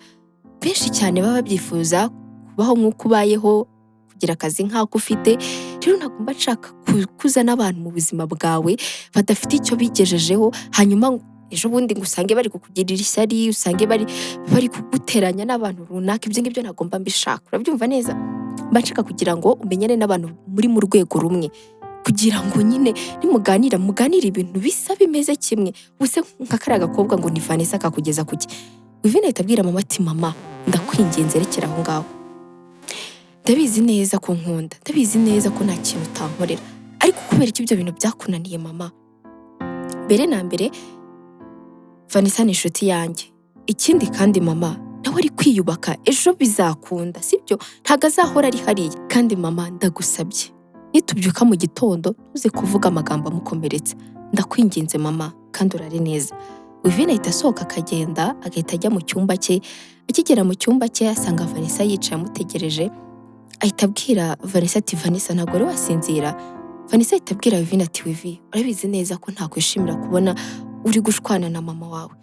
benshi cyane baba babyifuza kubaho nk'uko ubayeho, kugira akazi nk'ako ufite. Rero nagomba nshaka kuza n'abantu mu buzima bwawe badafite icyo bigejejeho, hanyuma ejo bundi ngo usange bari kukugirira ishyari, usange bari kuguteranya n'abantu runaka. Ibyo ngibyo nagomba mbishaka, urabyumva neza? Mba nshaka kugira ngo umenyane n'abantu muri mu rwego rumwe, kugira ngo nyine muganire ibintu bisa bimeze kimwe. Ubuse nka kariya gakobwa ngo ni Vanessa akakugeza kuki? Vivine ahita abwira mama ati mama ndakwinginze rekera aho ngaho, ndabizi neza ko nkunda, ndabizi neza ko nta kintu utankorera, ariko kubera iki ibyo bintu byakunaniye mama? Mbere na mbere Vanessa ni inshuti yanjye, ikindi kandi mama nawe ari kwiyubaka, ejo bizakunda sibyo? Ntago azahora ari hariya. Kandi mama ndagusabye nitubyuka mu gitondo ntuze kuvuga amagambo amukomeretsa, ndakwinginze mama, kandi urare neza. Vivine ahita asohoka akagenda, agahita ajya mu cyumba cye. Akigera mu cyumba cye asanga Vanessa yicaye amutegereje, ahita abwira Vanessa ati Vanessa ntabwo wari wasinzira? Vanessa ahita abwira Vivine ati Vivi urabizi neza ko ntakwishimira kubona uri gushwana na mama wawe,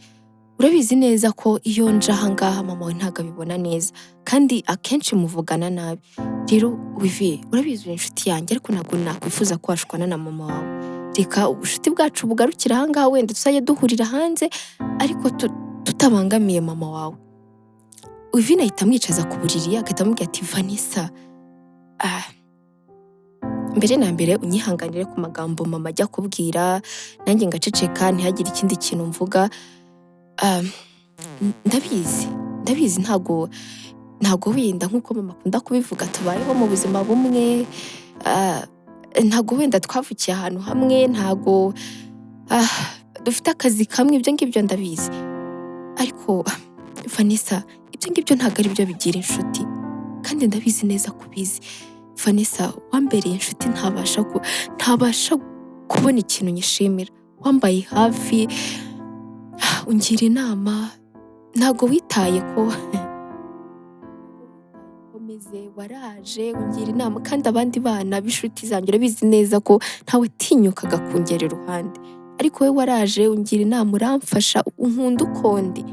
urabizi neza ko iyo nje aha ngaha mama wawe ntabwo abibona neza, kandi akenshi muvugana nabi. Rero Vivi urabizi uri inshuti yanjye, ariko ntabwo nakwifuza ko washwana na mama wawe. Reka ubushuti bwacu bugarukira aha ngaha, wenda tuzajya duhurira hanze ariko tutabangamiye mama wawe. Vivine ahita amwicaza ku buriri, agahita amubwira ati Vanessa mbere na mbere unyihanganire ku magambo mama ajya kubwira, nanjye ngaceceka ntihagire ikindi kintu mvuga. Ndabizi ntago wenda nk'uko mama akunda kubivuga tubayeho mu buzima bumwe, ntago wenda twavukiye ahantu hamwe, ntago dufite akazi kamwe, ibyo ngibyo ndabizi. ariko Vanessa ibyo ngibyo ntabwo ari byo bigira inshuti kandi ndabizi neza kubizi. Vanessa wambereye inshuti ntabasha kubona ikintu nyishimira. Wambaye hafi, ungira inama, ntabwo witaye ko komeze waraje ungira inama kandi abandi bana b'inshuti zanjye urabizi neza ko ntawe tinyukaga kungera iruhande, ariko wowe waraje ungira inama uramfasha unkunda ukondi.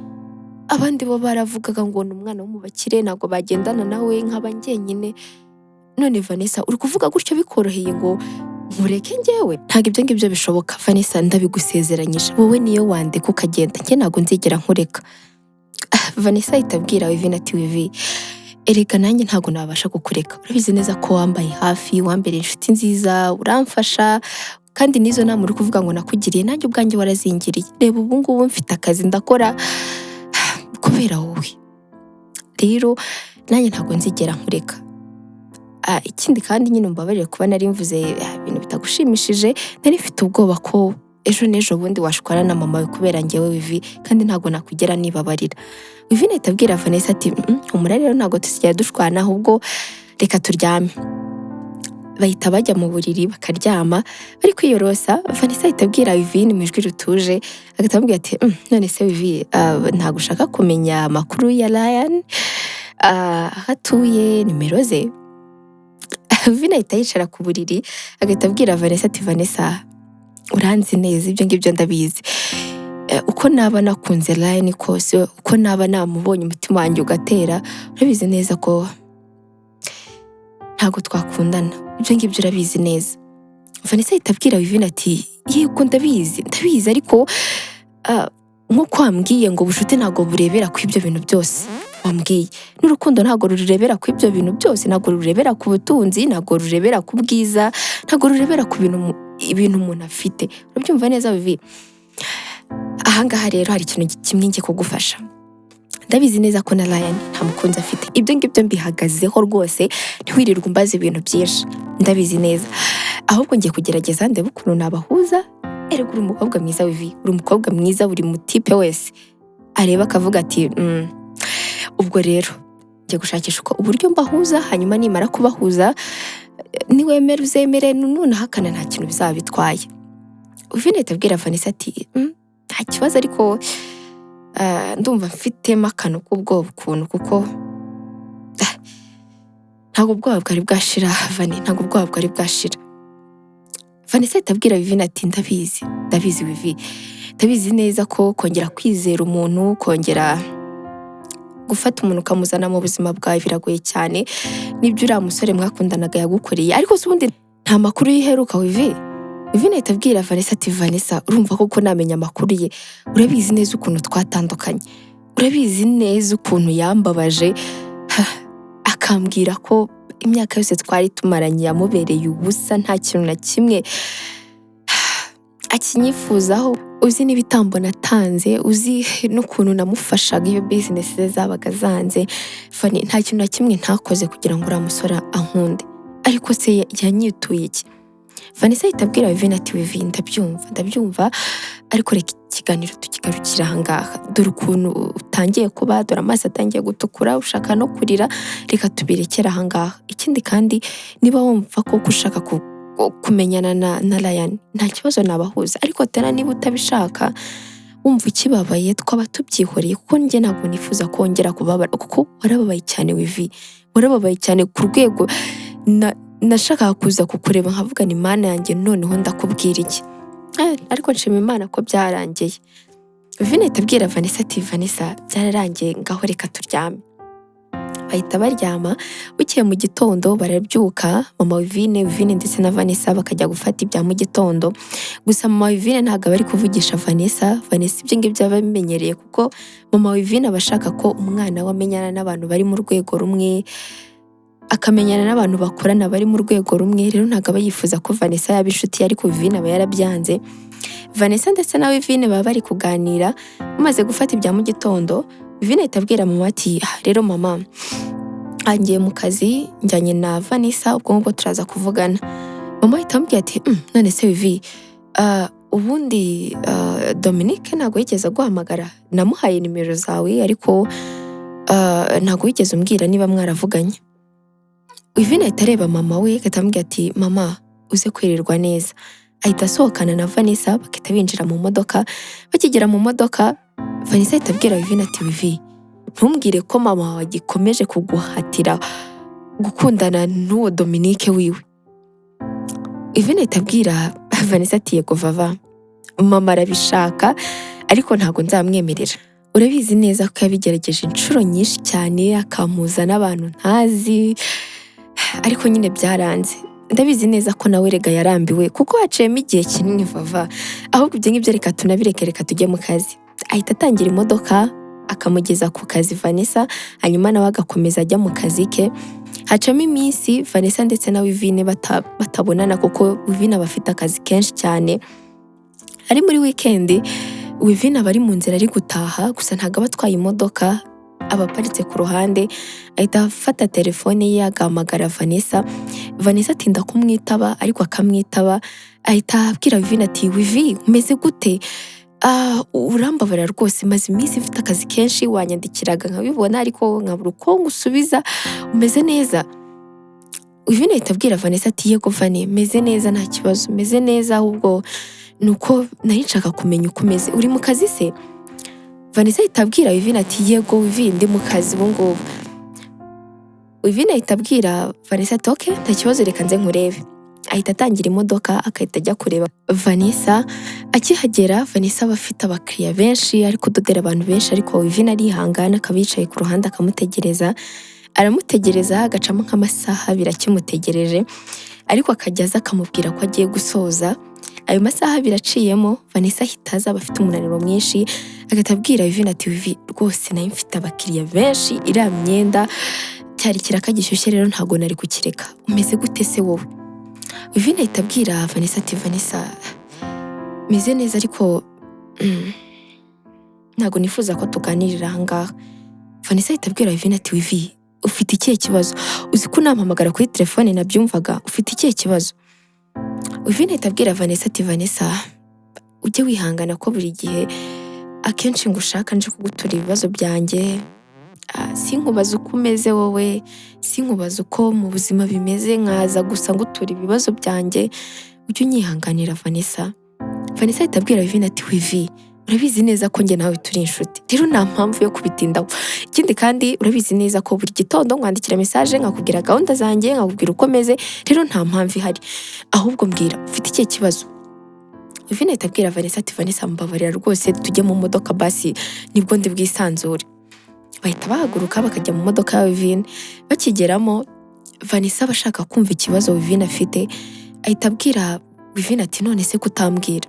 Abandi bo baravugaga ngo ni umwana wo mu bakire ntabwo bagendana nawe nkaba njyenyine. None Vanessa uri kuvuga gutyo bikoroheye ngo nkureke njyewe? Ntabwo ibyo ngibyo bishoboka Vanessa, ndabigusezeranyije. Wowe niyo wandeka ukagenda njye ntabwo nzigera nkureka. Vanessa ahita abwira Wivine ati Wivi, erega nanjye ntabwo nabasha kukureka. Urabizi neza ko wambaye hafi, wambereye inshuti nziza, uramfasha kandi n'izo nama uri kuvuga ngo nakugiriye nanjye ubwanjye warazingiriye. Reba ubu ngubu mfite akazi ndakora kubera wowe. Rero nanjye ntabwo nzigera nkureka. Ikindi kandi nyine umbabarire kuba nari mvuze ibintu bitagushimishije, nari mfite ubwoba ko ejo n'ejo bundi washwana na mama we kubera njyewe Wivi, kandi ntabwo nakwigera nibabarira. Wivine ahita abwira Vanessa ati umura rero ntabwo tusigaye dushwana, ahubwo reka turyame. Bahita bajya mu buriri bakaryama bari kwiyorosa. Vanessa ahita abwira Wivine mu ijwi rituje, agahita amubwira ati none se Wivi, ntabwo ushaka kumenya amakuru ya Ryan, aho atuye, nimero ze? Wivine ahita yicara ku buriri agahita abwira Vanessa ati Vanessa, uranzi neza ibyo ngibyo ndabizi. Uko naba nakunze Ryan kose, uko naba namubonye umutima wanjye ugatera, urabizi neza ko ntabwo twakundana. Ibyo ngibyo urabizi neza. Vanessa ahita abwira Wivine ati yego ndabizi ariko nk'uko wambwiye ngo ubucuti ntabwo burebera ku ibyo bintu byose wambwiye, n'urukundo ntabwo rurebera ku ibyo bintu byose, ntabwo rurebera ku butunzi, ntabwo rurebera ku bwiza, ntabwo rurebera ku ibintu umuntu afite. Urabyumva neza Wivi? Ahangaha rero hari ikintu kimwe ngiye kugufasha. Ndabizi neza ko na Ryan nta mukunzi afite. Ibyo ngibyo mbihagazeho rwose, ntiwirirwe umbaza ibintu byinshi. Ndabizi neza. Ahubwo ngiye kugerageza ndebe ukuntu nabahuza. Erega uri umukobwa mwiza Wivi, uri umukobwa mwiza, buri mutipe wese areba akavuga ati ubwo rero ngiye gushakisha uko uburyo mbahuza, hanyuma nimara kubahuza niwemera uzemere, nunahakana nta kintu bizaba bitwaye. Wivine ahita abwira Vanessa ati nta kibazo, ariko ndumva mfitemo akantu k'ubwoba ukuntu, kuko ntabwo ubwoba bwari bwashira Vani, ntabwo ubwoba bwari bwashira. Vanessa ahita abwira Wivine ati ndabizi Wivi, ndabizi neza ko kongera kwizera umuntu, kongera gufata umuntu ukamuzana mu buzima bwawe biragoye cyane. Nibyo uriya musore mwakundanaga yagukoreye, ariko se ubundi nta makuru yiheruka Wivi? Wivine ahita abwira Vanessa ati Vanessa, urumva koko namenya amakuru ye? Urabizi neza ukuntu twatandukanye, urabizi neza ukuntu yambabaje, akambwira ko imyaka yose twari tumaranye yamubereye ubusa, nta kintu na kimwe akinyifuzaho. Uzi n'ibitambo natanze, uzi n'ukuntu namufashaga iyo business ze zabaga zanze. Fani, nta kintu na kimwe ntakoze kugira ngo uriya musore ankunde, ariko se yanyituye iki? Vanessa ahita abwira Wivine ati Wivi, ndabyumva ariko reka ikiganiro tukigarukira ahangaha. Dore ukuntu utangiye kuba, dore amaso atangiye gutukura, ushaka no kurira, reka tubirekere ahangaha. Ikindi kandi niba wumva ko ushaka kumenyana na Ryan, nta kibazo nabahuza, ariko tena niba utabishaka wumva ikibabaye twaba tubyihoreye, kuko njye ntabwo nifuza kongera kubabara, kuko warababaye cyane Wivi, warababaye cyane ku rwego nashakaga kuza kukureba nkavuga ni Imana yanjye, noneho ndakubwira iki? Ariko nshima Imana ko byarangiye. Wivine ahita abwira Vanessa ati Vanessa, byararangiye ngaho reka turyame. Bahita baryama. Bukeye mu gitondo barabyuka, mama Wivine ndetse na Vanessa bakajya gufata ibya mu gitondo. Gusa mama Wivine ntabwo bari kuvugisha Vanessa ibyo ngibyo aba bimenyereye, kuko mama Wivine aba ashaka ko umwana we amenyana n'abantu bari mu rwego rumwe, akamenyana n'abantu bakorana bari mu rwego rumwe. Rero ntabwo aba yifuza ko Vanessa yaba inshuti, ariko Wivine aba yarabyanze. Vanessa ndetse na Wivine baba bari kuganira, bamaze gufata ibya mu gitondo. Wivine ahita abwira mama ati rero mama, ngiye mu kazi njyanye na Vanessa, ubwo ngubwo turaza kuvugana. Mama ahita amubwira ati none se Wivi, ubundi Dominic ntabwo yigeze guhamagara, namuhaye nimero zawe ariko ntabwo wigeze umbwira niba mwaravuganye. Wivine ahita areba mama we akamubwira ati mama uze kwirirwa neza, ahita asohokana na Vanessa bakita binjira mu modoka. Bakigera mu modoka Vanessa ahita abwira Wivine ati Wivi ntumbwire ko mama wawe agikomeje kuguhatira gukundana n'uwo Dominic wiwe. Wivine ahita abwira Vanessa ati yego vava, mama arabishaka ariko ntabwo nzamwemerera. Urabizi neza ko yabigerageje inshuro nyinshi cyane akamuza n'abantu ntazi ariko nyine byaranze. Ndabizi neza ko nawe rega yarambiwe kuko haciyemo igihe kinini vava, ahubwo ibyo ngibyo reka tunabireke, reka tujye mu kazi. Ahita atangira imodoka akamugeza ku kazi Vanessa, hanyuma nawe agakomeza ajya mu kazi ke. Hacamo iminsi Vanessa ndetse na Wivine batabonana kuko Wivine aba afite akazi kenshi cyane. Ari muri weekend Wivine aba ari mu nzira ari gutaha, gusa ntabwo aba atwaye imodoka, aba aparitse ku ruhande. Ahita afata telefone ye agahamagara Vanessa. Vanessa atinda kumwitaba ariko akamwitaba. Ahita abwira Wivine ati Wivi umeze gute? Urambabarira rwose, maze iminsi mfite akazi kenshi, wanyandikiraga nkabibona ariko nkabura uko ngusubiza, umeze neza? Wivine ahita abwira Vanessa ati yego Vane meze neza nta kibazo, meze neza, ahubwo nuko nari nshaka kumenya uko umeze, uri mu kazi se? Vanessa ahita abwira Wivine ati yego Wivi ndi mu kazi ubu ngubu. Wivine ahita abwira Vanessa ati okay nta kibazo reka nze nkurebe. Ahita atangira imodoka akahita ajya kureba Vanessa. Akihagera Vanessa aba afite abakiriya benshi ari kudodera abantu benshi, ariko Wivine arihangana akaba yicaye ku ruhande akamutegereza. Aramutegereza agacamo nk'amasaha abiri akimutegereje, ariko akajya aza akamubwira ko agiye gusoza. Ayo masaha biraciyemo Vanessa ahita aza, aba afite umunaniro mwinshi. Agahita abwira Wivine ati Wivi rwose nayo mfite abakiriya benshi, iriya myenda cyari kiraka gishyushye rero ntabwo nari kukireka, umeze gute se wowe? Wivine ahita abwira Vanessa ati Vanessa meze neza ariko ntabwo nifuza ko tuganirira ahangaha. Vanessa ahita abwira Wivine ati Wivi ufite ikihe kibazo? Uzi ko nampamagara kuri telefone nabyumvaga, ufite ikihe kibazo? Wivine ahita abwira Vanessa ati Vanessa ujye wihangana ko buri gihe akenshi ngushaka nje kugutura ibibazo byanjye, sinkubaza uko umeze wowe, sinkubaza uko mu buzima bimeze, nkaza gusa ngutura ibibazo byanjye, ujye unyihanganira Vanessa. Vanessa ahita abwira Wivine ati Wivi urabizi neza ko njye nawe turi inshuti, rero nta mpamvu yo kubitindaho. Ikindi kandi urabizi neza ko buri gitondo nkwandikira message nkakubwira gahunda zanjye, nkakubwira uko meze, rero nta mpamvu ihari, ahubwo mbwira ufite ikihe kibazo? Wivine ahita abwira Vanessa ati Vanessa mbabarira rwose tujye mu modoka basi nibwo ndi bwisanzure. Bahita bahaguruka bakajya mu modoka ya Wivine. Bakigeramo Vanessa bashaka kumva ikibazo Wivine afite, ahita abwira Wivine ati none se kutambwira?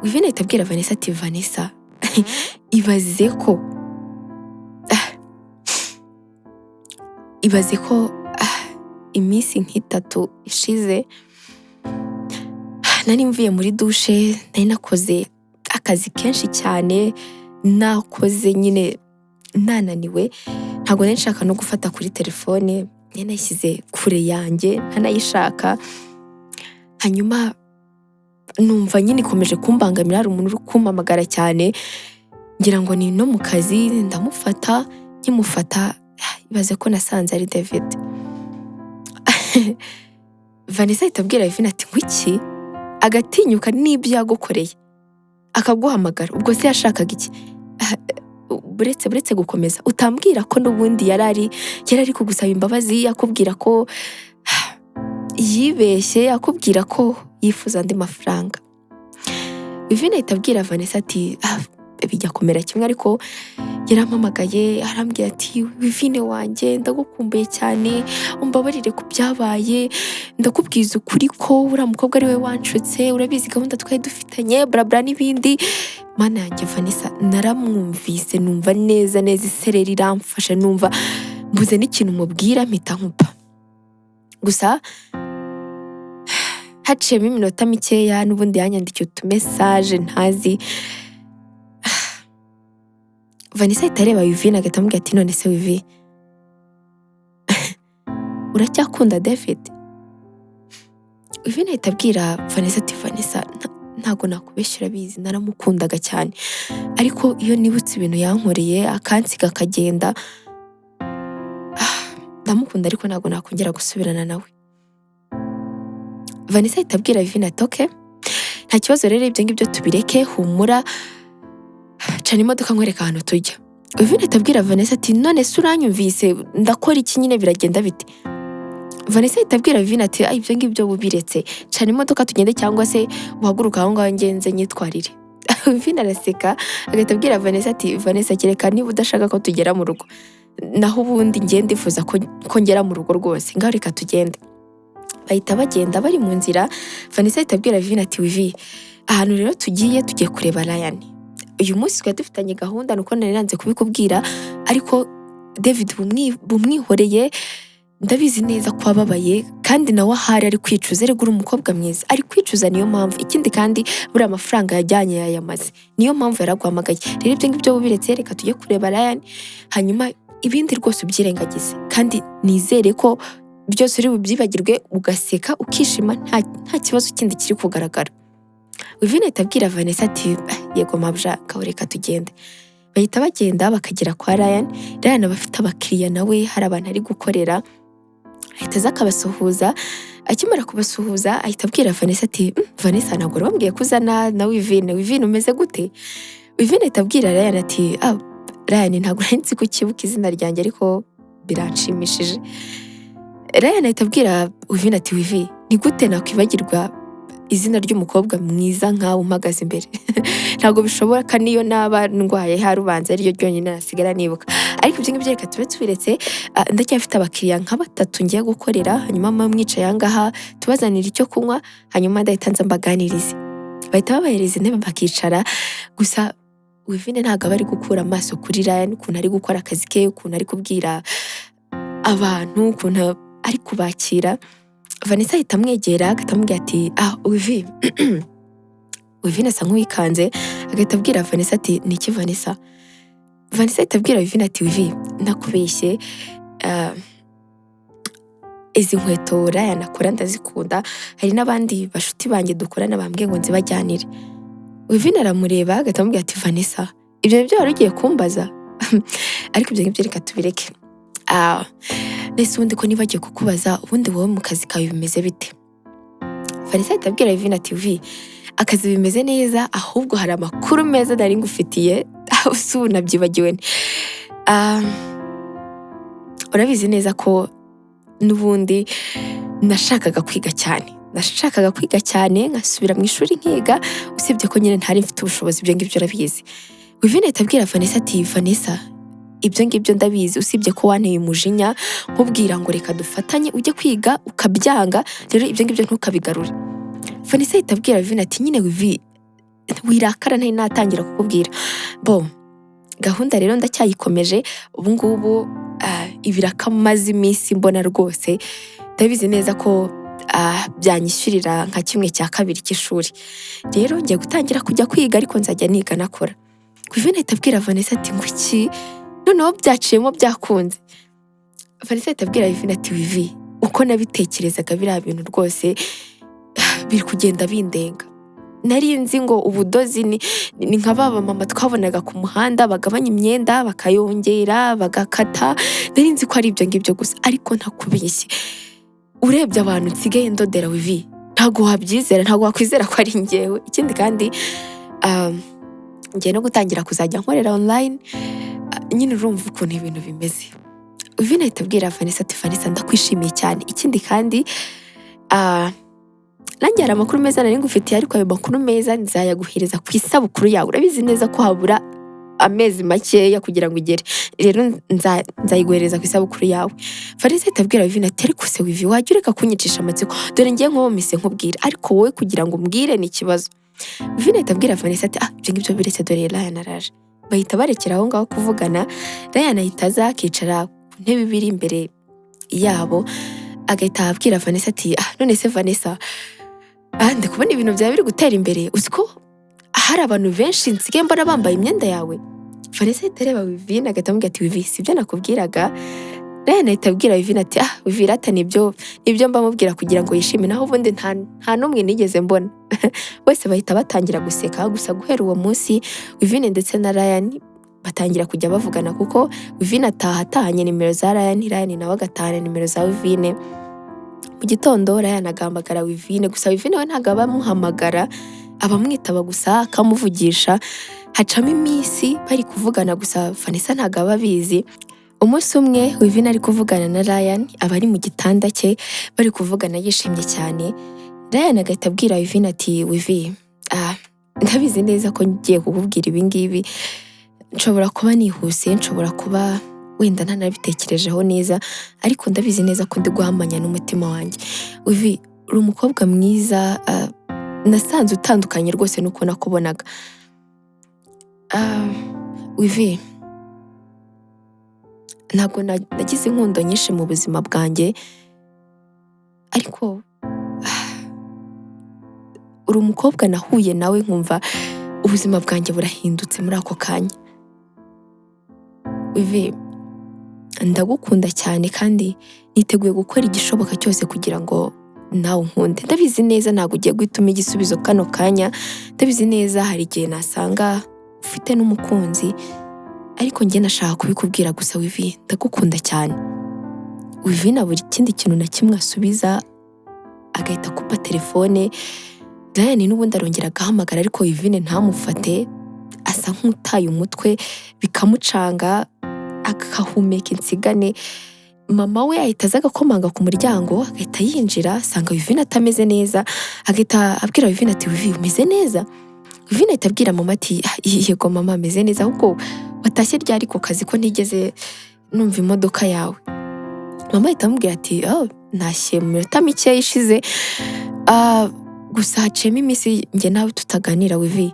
Wivine ahita abwira Vanessa ati Vanessa ibaze ko iminsi nk'itatu ishize nari mvuye muri dushe, nari nakoze akazi kenshi cyane, nakoze nyine nananiwe, ntabwo nari nshaka no gufata kuri telefone, nari nayishyize kure yanjye ntanayishaka. Hanyuma numva nyine ikomeje kumbangamira, hari umuntu uri kumpamagara cyane, ngira ngo ni no mu kazi, ndamufata. Nkimufata ibaze ko nasanze ari David. Vanessa ahita abwira Wivine ati ngwiki agatinyuka n'ibyo yagukoreye akaguhamagara, ubwo se yashakaga iki? Buretse gukomeza utambwira ko n'ubundi yari ari kugusaba imbabazi, akubwira ko yibeshye, akubwira ko yifuza andi mafaranga. Wivine ahita abwira Vanessa ati bijya kumera kimwe, ariko yarampamagaye arambwira ati Wivine wanjye ndagukumbuye cyane, umbabarire ku byabaye, ndakubwiza ukuri ko uriya mukobwa ari we wanshutse, urabizi gahunda twari dufitanye blabla n'ibindi. Mana yanjye Vanessa naramwumvise, numva neza isereri iramfashe, numva mbuze n'ikintu mubwira mpita nkupa. Gusa haciyemo iminota mikeya n'ubundi yanyandikiye utumessage ntazi. Vanessa ahita areba Wivine agahita amubwira ati none se Wivi uracyakunda David? Wivine ahita abwira Vanessa ati Vanessa ntago nakubeshyura bizi naramukundaga cyane, ariko iyo nibutse ibintu yankoreye akansiga akagenda, ndamukunda ariko ntago nakongera gusubirana nawe. Vanessa ahita abwira Vivine ati okay, nta kibazo rero ibyo ngibyo tubireke, humura, cana imodoka nkwereka ahantu tujya. Vivine ahita abwira Vanessa ati none se uranyumvise, ndakora iki nyine biragenda bite? Vanessa ahita abwira Vivine ati ibyo ngibyo bubiretse, cana imodoka tugende cyangwa se uhaguruka aho ngaho ngenze nyitwarire. Vivine araseka agahita abwira Vanessa ati Vanessa kereka niba udashaka ko tugera mu rugo, naho ubundi ngiye ndifuza ko ngera mu rugo rwose, ngaho reka tugende. Bahita bagenda bari mu nzira, Vanessa ahita abwira Vivine ati Vivi, ahantu rero tugiye kureba Ryan. Uyu munsi twari dufitanye gahunda nuko nari nanze kubikubwira, ariko David bumwihoreye, ndabizi neza ko ababaye kandi nawe ahari ari kwicuza, erega uri umukobwa mwiza, ari kwicuza niyo mpamvu, ikindi kandi buriya amafaranga yajyanye yayamaze, niyo mpamvu yaraguhamagaye. Rero ibyo ngibyo bubiretse, reka tujye kureba Ryan, hanyuma ibindi rwose ubyirengagize, kandi nizere ko byose uri bubyibagirwe ugaseka ukishima, nta kibazo kindi kiri kugaragara. Vivine ahita abwira Vanessa ati yego mabja, reka tugende. Bahita bagenda bakagera kwa Ryan aba afite abakiriya nawe, hari abantu ari gukorera, ahita aza akabasuhuza. Akimara kubasuhuza ahita abwira Vanessa ati Vanessa, ntabwo wambwiye ko uzana na Vivine umeze gute? Vivine ahita abwira Ryan ati Ryan, ntabwo nari nzi ko ukibuka izina ryanjye ariko biranshimishije. Ryan ahita abwira Vivine ati Vivi, ni gute nakwibagirwa izina ry'umukobwa mwiza nkawe umpagaze imbere? Ntabwo bishoboka, niyo naba ndwaye hari ubanza ariyo ryonyine nasigara nibuka, ariko ibyo ngibyo reka tube tubiretse. Ndacyafite abakiriya nka 3 ngiye gukorera, hanyuma mwicaye ahangaha tubazanira icyo kunywa, hanyuma ndahita nza mbaganirize. Bahita babahereza intebe bakicara, gusa Vivine ntabwo aba ari gukura amaso kuri Ryan, ukuntu ari gukora akazi ke, ukuntu ari kubwira abantu, ukuntu ari kubakira. Vanessa ahita amwegera akamubwira ati Vivi. Vivine asa nk'uwikanze agahita abwira Vanessa ati niki Vanessa? Vanessa ahita abwira Vivine ati Vivi, nakubeshye, izi nkweto Ryan akora ndazikunda, hari n'abandi bashuti banjye dukorana bambwiye ngo nzibajyanire. Vivine aramureba agahita amubwira ati Vanessa, ibyo nibyo wari ugiye kumbaza? Ariko ibyo ngibyo reka tubireke. Nese ubundi ko nibagiye kukubaza, ubundi wowe mu kazi kawe bimeze bite? Vanessa ahita abwira Vivine ati Vivi, akazi bimeze neza, ahubwo hari amakuru meza nari ngufitiye, ubu nabyibagiwe. Urabizi neza ko n'ubundi nashakaga kwiga cyane, nkasubira mu ishuri nkiga, usibye ko nyine ntari mfite ubushobozi, ibyo ngibyo urabizi. Vivine ahita abwira Vanessa ati Vanessa, ibyo ngibyo ndabizi, usibye ko wanteye umujinya nkubwira ngo reka dufatanye ujye kwiga ukabyanga, rero ibyo ngibyo ntukabigarure. Vanessa ahita abwira Vivine ati nyine Vivi, wirakara ntari natangira kukubwira. Gahunda rero ndacyayikomeje, ubu ngubu ibiraka maze iminsi mbona rwose, ndabizi neza ko byanyishyurira nka 1/2 cy'ishuri. Rero ngiye gutangira kujya kwiga, ariko nzajya niga nakora. Vivine ahita abwira Vanessa ati ngo iki? Noneho byaciyemo byakunze. Vanessa ahita abwira Vivine ati Vivi, uko nabitekerezaga biriya bintu rwose biri kugenda bindenga. Nari nzi ngo ubudozi ni nka baba mama twabonaga ku muhanda bagabanya imyenda bakayongera bagakata, nari nzi ko ari ibyo ngibyo gusa, ariko ntakubeshye, urebye abantu nsigaye ndodera Vivi, ntago wabyizera, ntago wakwizera ko ari njyewe. Ikindi kandi ngiye no gutangira kuzajya nkorera online, nyine urumva ukuntu ibintu bimeze. Vivine ahita abwira Vanessa ati Vanessa, ndakwishimiye cyane, ikindi kandi nanjye hari amakuru meza nari ngufitiye, ariko ayo makuru meza nzayaguhereza ku isabukuru yawe, urabizi neza ko habura amezi makeya kugira ngo ugere, rero nzayiguhereza ku isabukuru yawe. Vanessa ahita abwira Vivine ati ariko se Vivi, wajya ureka kunyicisha amatsiko, dore ngiye nkomise nkubwira, ariko wowe kugira ngo umbwire ni ikibazo. Vivine ahita abwira Vanessa ati ibyo ngibyo biretse, dore Ryan araje. Bahita barekera aho ngaho kuvugana. Ryan ahita aza akicara ku ntebe biri imbere yabo, agahita abwira Vanessa ati none se Vanessa, ndi kubona ibintu byawe biri gutera imbere, uziko hari abantu benshi nsigaye mbona bambaye imyenda yawe. Vanessa ahita areba Vivine agahita amubwira ati Vivi, sibyo nakubwiraga, Ryan ahita abwira Vivine ati Vivine ata nibyo mba mubwira kugira ngo yishime naho ubundi nta n'umwe nigeze mbona. Bose bahita batangira guseka gusa guhera uwo munsi Vivine ndetse na Ryan batangira kujya bavugana kuko Vivine atahanye nimero za Ryan nawe agatahana nimero za Vivine. Mu gitondo Ryan agambagara Vivine gusa Vivine we ntago abamuhamagara abamwitaba gusa akamuvugisha. Hacamo iminsi bari kuvugana gusa Vanessa ntago ababizi. Umunsi umwe Vivine ari kuvugana na Ryan aba ari mu gitanda cye bari kuvugana yishimye cyane. Ryan agahita abwira Vivine ati Vivi ndabizi neza ko ngiye kukubwira ibi ngibi, nshobora kuba nihuse, nshobora kuba wenda ntanabitekerejeho neza, ariko ndabizi neza ko ndi guhamanya n'umutima wanjye. Vivi uri umukobwa mwiza, nasanze utandukanye rwose nuko nakubonaga. Vivi ntabwo nagize inkundo nyinshi mu buzima bwanjye, ariko uri umukobwa nahuye nawe nkumva ubuzima bwanjye burahindutse muri ako kanya. Vivi ndagukunda cyane kandi niteguye gukora igishoboka cyose kugira ngo nawe unkunde. Ndabizi neza ntabwo ugiye guhitamo igisubizo kano kanya, ndabizi neza hari igihe nasanga ufite n'umukunzi, ariko njye nashaka kubikubwira gusa Vivi ndagukunda cyane. Vivi na buri kindi kintu na kimwe asubiza agahita akupa telefone. Ryan n'ubundi arongera agahamagara ariko Vivine ntamufate, asa nk'utaye umutwe bikamucanga akahumeka insigane. Mama we ahita aza agakomanga ku muryango agahita yinjira asanga Vivine atameze neza, agahita abwira Vivine ati Vivi umeze neza? Vivine ahita abwira mama ati yego mama ameze neza, ahubwo watashye ryari ku kazi ko ntigeze numva imodoka yawe? Mama ahita amubwira ati ntashye mu minota mike ishize, gusa haciyemo iminsi njye nawe tutaganira. Vivi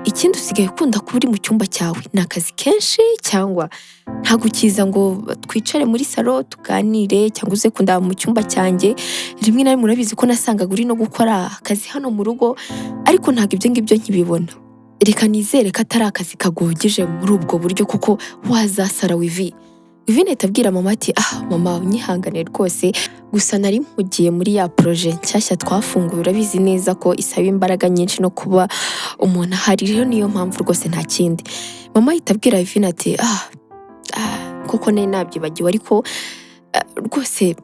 ikindi usigaye ukunda kuba uri mu cyumba cyawe, ni akazi kenshi cyangwa ntabwo ukiza ngo twicare muri salo tuganire cyangwa uze kundaba mu cyumba cyanjye? Rimwe na rimwe urabizi ko nasangaga uri no gukora akazi hano mu rugo, ariko ntabwo ibyo ngibyo nkibibona. Reka nizere ko atari akazi kagogeje muri ubwo buryo kuko wazasara. Vivi ahita abwira mama ati mama unyihangane rwose, gusa nari mpugiye muri ya projet nshyashya twafunguye, urabizi neza ko isaba imbaraga nyinshi no kuba umuntu ahari, rero niyo mpamvu rwose nta kindi. Mama ahita abwira Vivine ati koko nari nabyibagiwe, ariko rwose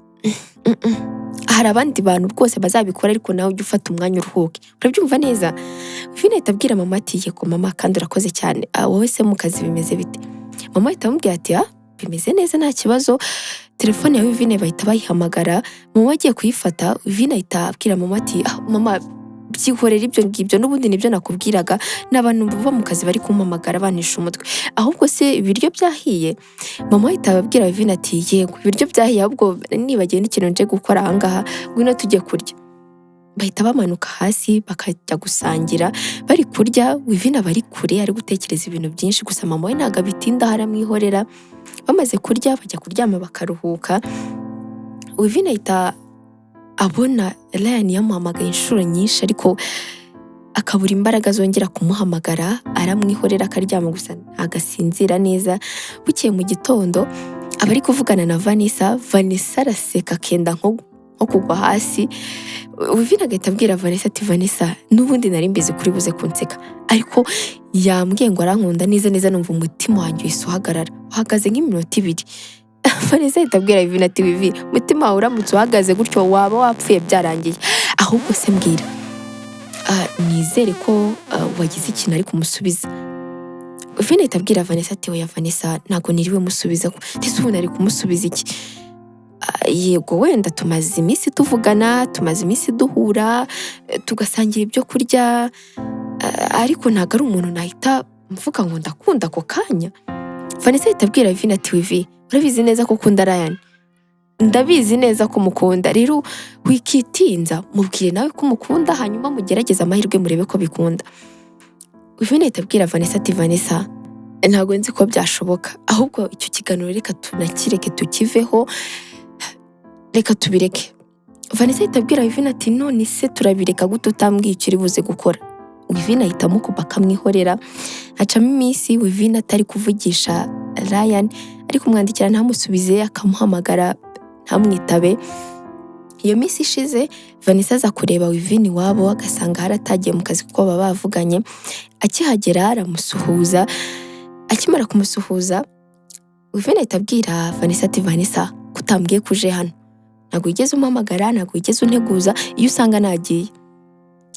hari abandi bantu rwose bazabikora, ariko nawe ujye ufata umwanya uruhuke, urabyumva neza? Vivine ahita abwira mama ati yego mama kandi urakoze cyane, wowe se mu kazi bimeze bite? Mama ahita amubwira ati bimeze neza nta kibazo. Telefone ya Vivine bahita bayihamagara, mama agiye kuyifata Vivine ahita abwira mama ati mama byihorera ibyo ngibyo, n'ubundi nibyo nakubwiraga, n'abantu bava mu kazi bari kumpamagara banisha umutwe, ahubwo se ibiryo byahiye? Mama ahita abwira Vivine ati yego ibiryo byahiye, ahubwo nibagiwe n'ikintu nje gukora ahangaha, ngwino tujye kurya. Bahita bamanuka hasi bakajya gusangira. Bari kurya Vivine aba ari kure ari gutekereza ibintu byinshi, gusa mama we ntabwo abitindaho aramwihorera. Bamaze kurya bajya kuryama bakaruhuka. Vivine ahita abona Ryan yamuhamagaye inshuro nyinshi ariko akabura imbaraga zongera kumuhamagara, aramwihorera akaryama gusa agasinzira neza. Bukeye mu gitondo aba ari kuvugana na Vanessa araseka akenda nko kugwa hasi. Vivine agahita abwira Vanessa ati Vanessa n'ubundi nari mbizi kuri buze kunseka, ariko yambwiye ngo arankunda neza neza, numva umutima wanjye uhise uhagarara, uhagaze nk'iminota 2. Vanessa ahita abwira Vivine ati Vivi umutima wawe uramutse uhagaze gutyo waba wapfuye byarangiye, ahubwo se mbwira nizere ko wagize ikintu ari kumusubiza. Vivine ahita abwira Vanessa ati oya Vanessa ntabwo niriwe musubiza, ndetse ubu nari kumusubiza iki? Yego wenda tumaze iminsi tuvugana, tumaze iminsi duhura tugasangira ibyo kurya, ariko ntabwo ari umuntu nahita mvuga ngo ndakunda ako kanya. Vanessa ahita abwira Vivine ati Vivi urabizi neza ko ukunda Ryan? Ndabizi neza ko mukunda, rero wikitinza mubwire nawe ko mukunda, hanyuma mugerageze amahirwe murebe ko bikunda. Vivine ahita abwira Vanessa ati Vanessa ntabwo nzi ko byashoboka, ahubwo icyo kiganiro reka tunakireke tukiveho, reka tubireke. Vanessa ahita abwira Vivine ati none se turabireka gute utambwiye icyo uri buze gukora? Vivine ahita amukupa akamwihorera. Hacamo iminsi Vivine atari kuvugisha Ryan, ariko kumwandikira ntamusubize, akamuhamagara ntamwitabe. Iyo minsi ishize Vanessa aza kureba Wivine iwabo, agasanga haratagiye mu kazi kuko baba bavuganye. Akihagera aramusuhuza, akimara kumusuhuza Wivine ahita abwira Vanessa ati Vanessa, kutambwiye kuje hano, ntabwo wigeze umpamagara, ntabwo wigeze unteguza iyo usanga nagiye.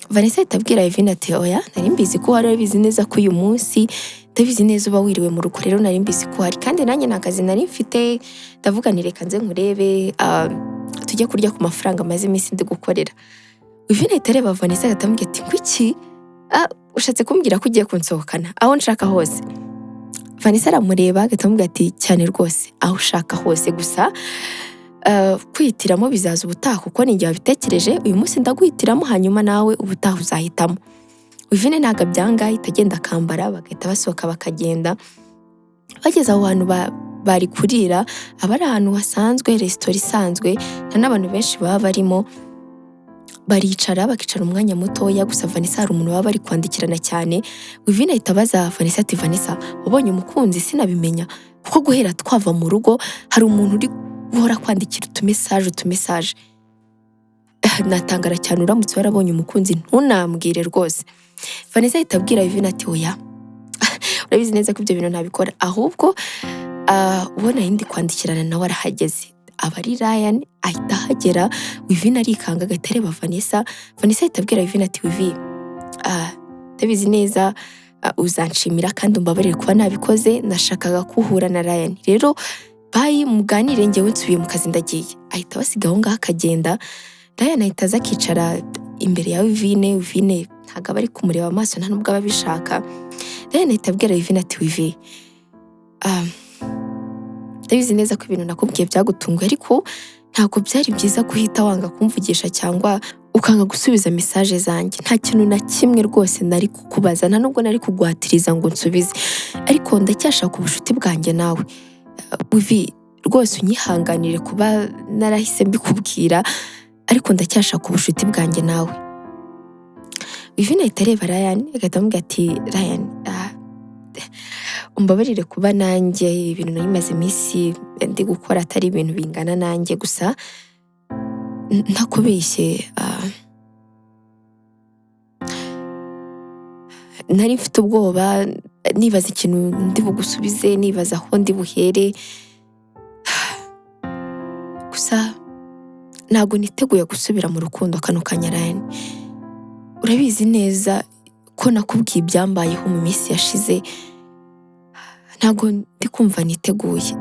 Vanessa ahita abwira Wivine ati oya, nari mbizi ko wari bizi neza ko uyu munsi ndabizi neza uba wiriwe mu rugo, rero nari mbizi ko hari, kandi nanjye nta kazi nari mfite, ndavuga nti reka nze nkurebe tujye kurya ku mafaranga maze iminsi ndi gukorera. Wivine ahita areba Vanessa agahita amubwira ati ngwiki, ushatse kumbwira ko ugiye kunsohokana aho nshaka hose? Vanessa aramureba agahita amubwira ati cyane rwose, aho ushaka hose, gusa kwihitiramo bizaza ubutaha kuko ninjye wabitekereje, uyu munsi ndaguhitiramo hanyuma nawe ubutaha uzahitamo. Wivine ntabwo abyanga, ahita agenda akambara, bagahita basohoka bakagenda. Bageze aho hantu bari kurira, aba ari ahantu hasanzwe, resitora isanzwe, nta n'abantu benshi baba barimo. Baricara bakicara umwanya mutoya, gusa Vanessa hari umuntu baba bari kwandikirana cyane. Wivine ahita abaza Vanessa ati Vanessa, wabonye umukunzi? Sinabimenya kuko guhera twava mu rugo hari umuntu uri guhora kwandikira utumesaje. Natangara cyane, uramutse warabonye umukunzi ntunambwire rwose. Vanessa ahita abwira Wivine ati oya, urabizi neza ko ibyo bintu ntabikora, ahubwo ubona yindi kwandikirana nawe arahageze. Aba ari Ryan, ahita ahagera, Wivine arikanga agahita areba Vanessa. Vanessa ahita abwira Wivine ati Wivi, ndabizi neza uzanshimira kandi umbabarire kuba nabikoze, nashakaga kuhura na Ryan, rero bayi muganire, njyewe nsubiye mu kazi ndagiye. Ahita basiga aho ngaho akagenda. Ryan ahita aza akicara imbere ya Wivine. Wivine ntabwo aba ari kumureba amaso, nta nubwo aba abishaka. Ryan ahita abwira Wivine ati Wivi, ndabizi neza ko ibintu nakubwiye byagutunguye, ariko ntabwo byari byiza guhita wanga kumvugisha cyangwa ukanga gusubiza mesaje zanjye. Nta kintu na kimwe rwose nari kukubaza, nta nubwo nari kuguhatiriza ngo nsubize, ariko ndacyashaka ubucuti bwanjye nawe. Wivi, rwose unyihanganire kuba narahise mbikubwira, ariko ndacyashaka ubucuti bwanjye nawe. Wivine ahita areba Ryan agahita amubwira ati Ryan, umbabarire kuba nanjye ibintu nari maze iminsi ndi gukora atari ibintu bingana nanjye, gusa ntakubeshye, nari mfite ubwoba, nibaza ikintu ndi bugusubize, nibaza aho ndi buhere, gusa ntabwo niteguye gusubira mu rukundo kano kanya Ryan. Urabizi neza ko nakubwiye ibyambayeho mu minsi yashize, ntabwo ndi kumva niteguye,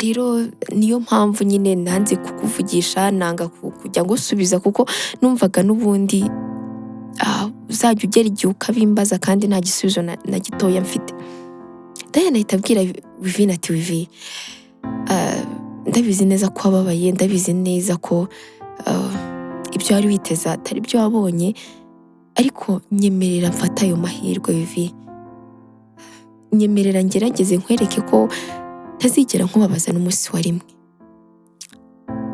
rero niyo mpamvu nyine nanze kukuvugisha, nanga kujya gusubiza kuko numvaga n'ubundi uzajya ugera igihe ukabimbaza kandi nta gisubizo na gitoya mfite. Ryan ahita abwira Wivine ati Wivi, ndabizi neza ko wababaye, ndabizi neza ko ibyo wari witeze atari byo wabonye, ariko nyemerera mfata ayo mahirwe Wivi, nyemerera ngerageze nkwereke ko ntazigera nkubabaza n'umunsi wa rimwe.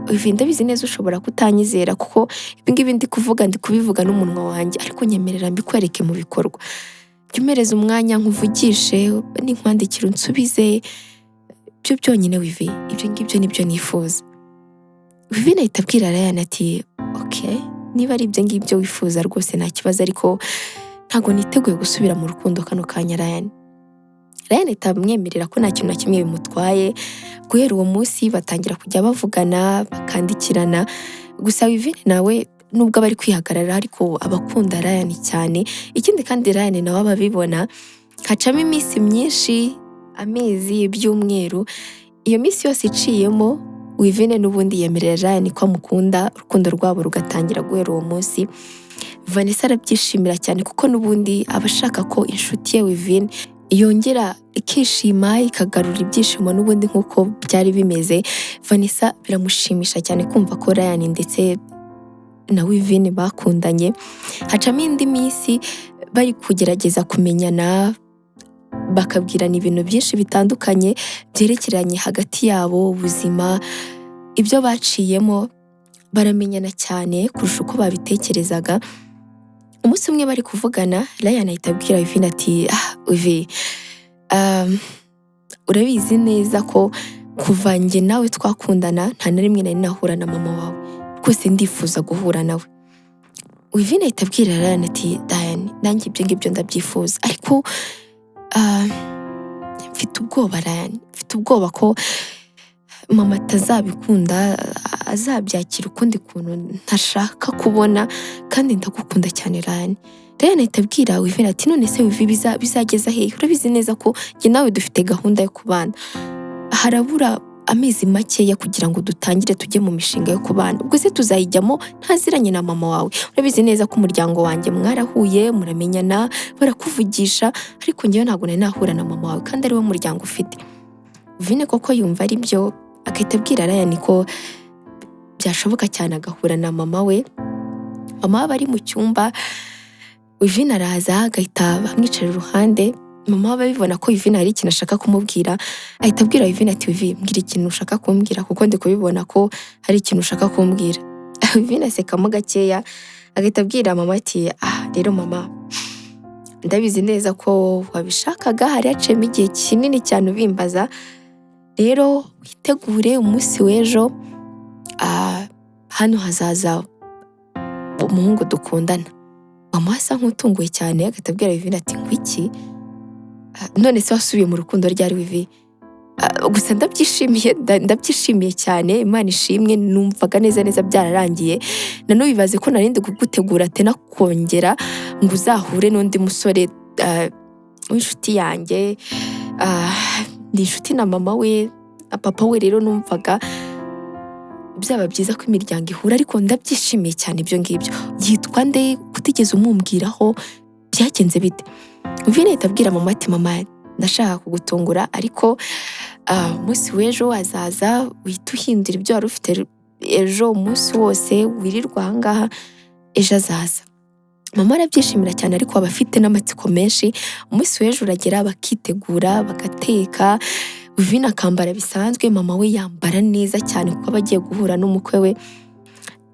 Wivi, ndabizi neza ushobora kutanyizera kuko ibingibi ndi kuvuga ndi kubivuga n'umunwa wanjye, ariko nyemerera mbikwereke mu bikorwa. Jya umereza umwanya nkuvugishe, ninkwandikira unsubize, byo byonyine Wivi, ibyo ngibyo nibyo nifuza. Wivine ahita abwira Ryan ati okay, niba ari ibyo ngibyo wifuza rwose nta kibazo, ariko ntabwo niteguye gusubira mu rukundo kano kanya Ryan. Ryan ahita amwemerera ko nta kintu na kimwe bimutwaye. Guhera uwo munsi batangira kujya bavugana, bakandikirana, gusa Wivine nawe nubwo aba ari kwihagarara ariko abakunda Ryan cyane. Ikindi kandi Ryan nawe ababibona, hacamo iminsi myinshi, amezi, ibyumweru, iyo minsi yose iciyemo Wivine n'ubundi yemerera Ryan ko amukunda, urukundo rwabo rugatangira guhera uwo munsi. Vanessa arabyishimira cyane kuko n'ubundi aba ashaka ko inshuti ye Wivine yongera ikishima, ikagarura ibyishimo n'ubundi nk'uko byari bimeze. Vanessa biramushimisha cyane kumva ko Ryan ndetse na Wivine bakundanye. Hacamo indi minsi bari kugerageza kumenyana, bakabwirana ibintu byinshi bitandukanye byerekeranye hagati yabo, ubuzima, ibyo baciyemo, baramenyana cyane kurusha uko babitekerezaga. Umunsi umwe bari kuvugana, Ryan ahita abwira Wivine ati Wivi, urabizi neza ko kuva njye nawe twakundana nta na rimwe nari nahura na mama wawe, rwose ndifuza guhura nawe. Wivine ahita abwira Ryan ati Diane, nanjye ibyo ngibyo ndabyifuza, ariko mfite ubwoba Ryan, mfite ubwoba ko mama atazabikunda, azabyakira ukundi kuntu ntashaka kubona, kandi ndagukunda cyane Ryan. Ryan ahita abwira Wivine ati none se Wivi bizageza hehe? Urabizi neza ko njye nawe dufite gahunda yo kubana, harabura amezi makeya kugira ngo dutangire tujye mu mishinga yo kubana, ubwo se tuzayijyamo ntaziranye na mama wawe? Urabizi neza ko umuryango wanjye mwarahuye, muramenyana, barakuvugisha, ariko njyewe ntabwo nari nahura na mama wawe kandi ari we muryango ufite. Wivine koko yumva ari byo, agahita abwira Ryan ko byashoboka cyane agahura na mama we. Mama we ari mu cyumba, Wivine araza agahita bamwicara iruhande. Mama we abibona ko Wivine hari ikintu ashaka kumubwira, ahita abwira Wivine ati Wivi, mbwira ikintu ushaka kumbwira kuko ndi kubibona ko hari ikintu ushaka kumbwira. Wivine asekamo gakeya, agahita abwira mama ati rero mama, ndabizi neza ko wabishakaga, hari haciyemo igihe kinini cyane ubimbaza, rero witegure umunsi w'ejo, hano hazaza umuhungu dukundana. Mama asa nk'utunguwe cyane, agahita abwira Wivine ati ngwiki, none se wasubiye mu rukundo ryari Wivi? Gusa ndabyishimiye cyane, Imana ishimwe, numvaga neza byararangiye, nanone bibaze ko narindi kugutegura tena kongera ngo uzahure n'undi musore w'inshuti yanjye, ni inshuti na mama we, papa we. Rero numvaga byaba byiza ko imiryango ihura, ariko ndabyishimiye cyane ibyo ngibyo. Yitwa nde? Kutigeze umumbwiraho, byagenze bite? Wivine ahita abwira mama ati mama, ndashaka kugutungura, ariko umunsi w'ejo azaza, uhita uhindura ibyo wari ufite ejo, umunsi wose wirirwa ahangaha, ejo azaza. Mama arabyishimira cyane, ariko aba afite n'amatsiko menshi. Umunsi w'ejo uragera, bakitegura, bagateka, Wivine akambara bisanzwe, mama we yambara neza cyane kuko aba agiye guhura n'umukwe we.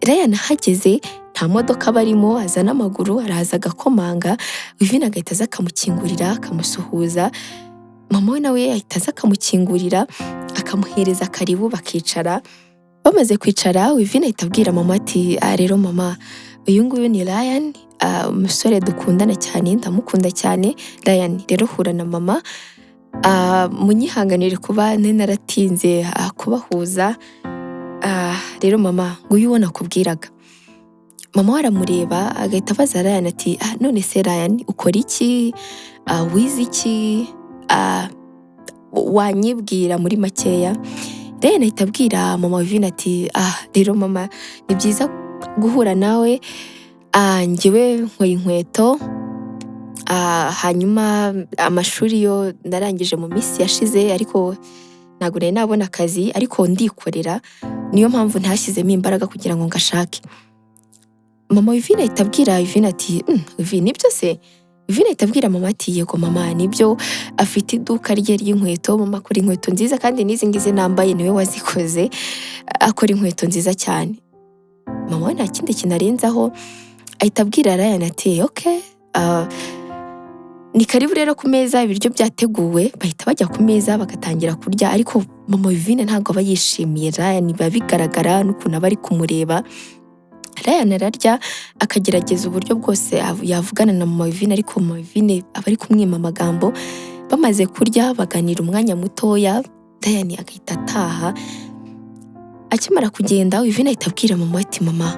Ryan ahageze, nta modoka barimo, aza n'amaguru, araza agakomanga, Wivine agahita aza akamukingurira, akamusuhuza. Mama we nawe ahita aza akamukingurira, akamuhereza karibu, bakicara. Bamaze kwicara, Wivine ahita abwira mama ati rero mama, uyu nguyu ni Ryan, umusore dukundana cyane, ndamukunda cyane. Ryan, rero hura na mama, munyihanganire kuba naratinze kubahuza. Rero mama, nguyu uwo nakubwiraga. Mama we aramureba, agahita abaza Ryan ati none se Ryan, ukora iki? Wize iki? Wanyibwira muri makeya? Ryan ahita abwira mama Wivine ati rero mama, ni byiza guhura nawe, njyewe nkora inkweto, hanyuma amashuri yo narangije mu minsi yashize, ariko ntabwo nari nabona akazi, ariko ndikorera, niyo mpamvu ntashyizemo imbaraga kugira ngo ngashake. Mama Wivine ahita abwira Wivine ati Wivine, nibyo se? Wivine ahita abwira mama ati yego mama, nibyo, afite iduka rye ry'inkweto, mama akora inkweto nziza, kandi n'izi ngizi nambaye niwe wazikoze, akora inkweto nziza cyane. Mama we nta kindi kintu arenzaho, ahita abwira Ryan ati okay, ni karibu rero ku meza, ibiryo byateguwe. Bahita bajya ku meza bagatangira kurya, ariko mama Wivine ntabwo aba yishimiye Ryan, biba bigaragara n'ukuntu aba ari kumureba. Ryan ararya, akagerageza uburyo bwose yavugana na mama Wivine, ariko mama Wivine aba ari kumwima amagambo. Bamaze kurya, baganira umwanya mutoya, Ryan agahita ataha. Akimara kugenda, Wivine ahita abwira mama ati mama,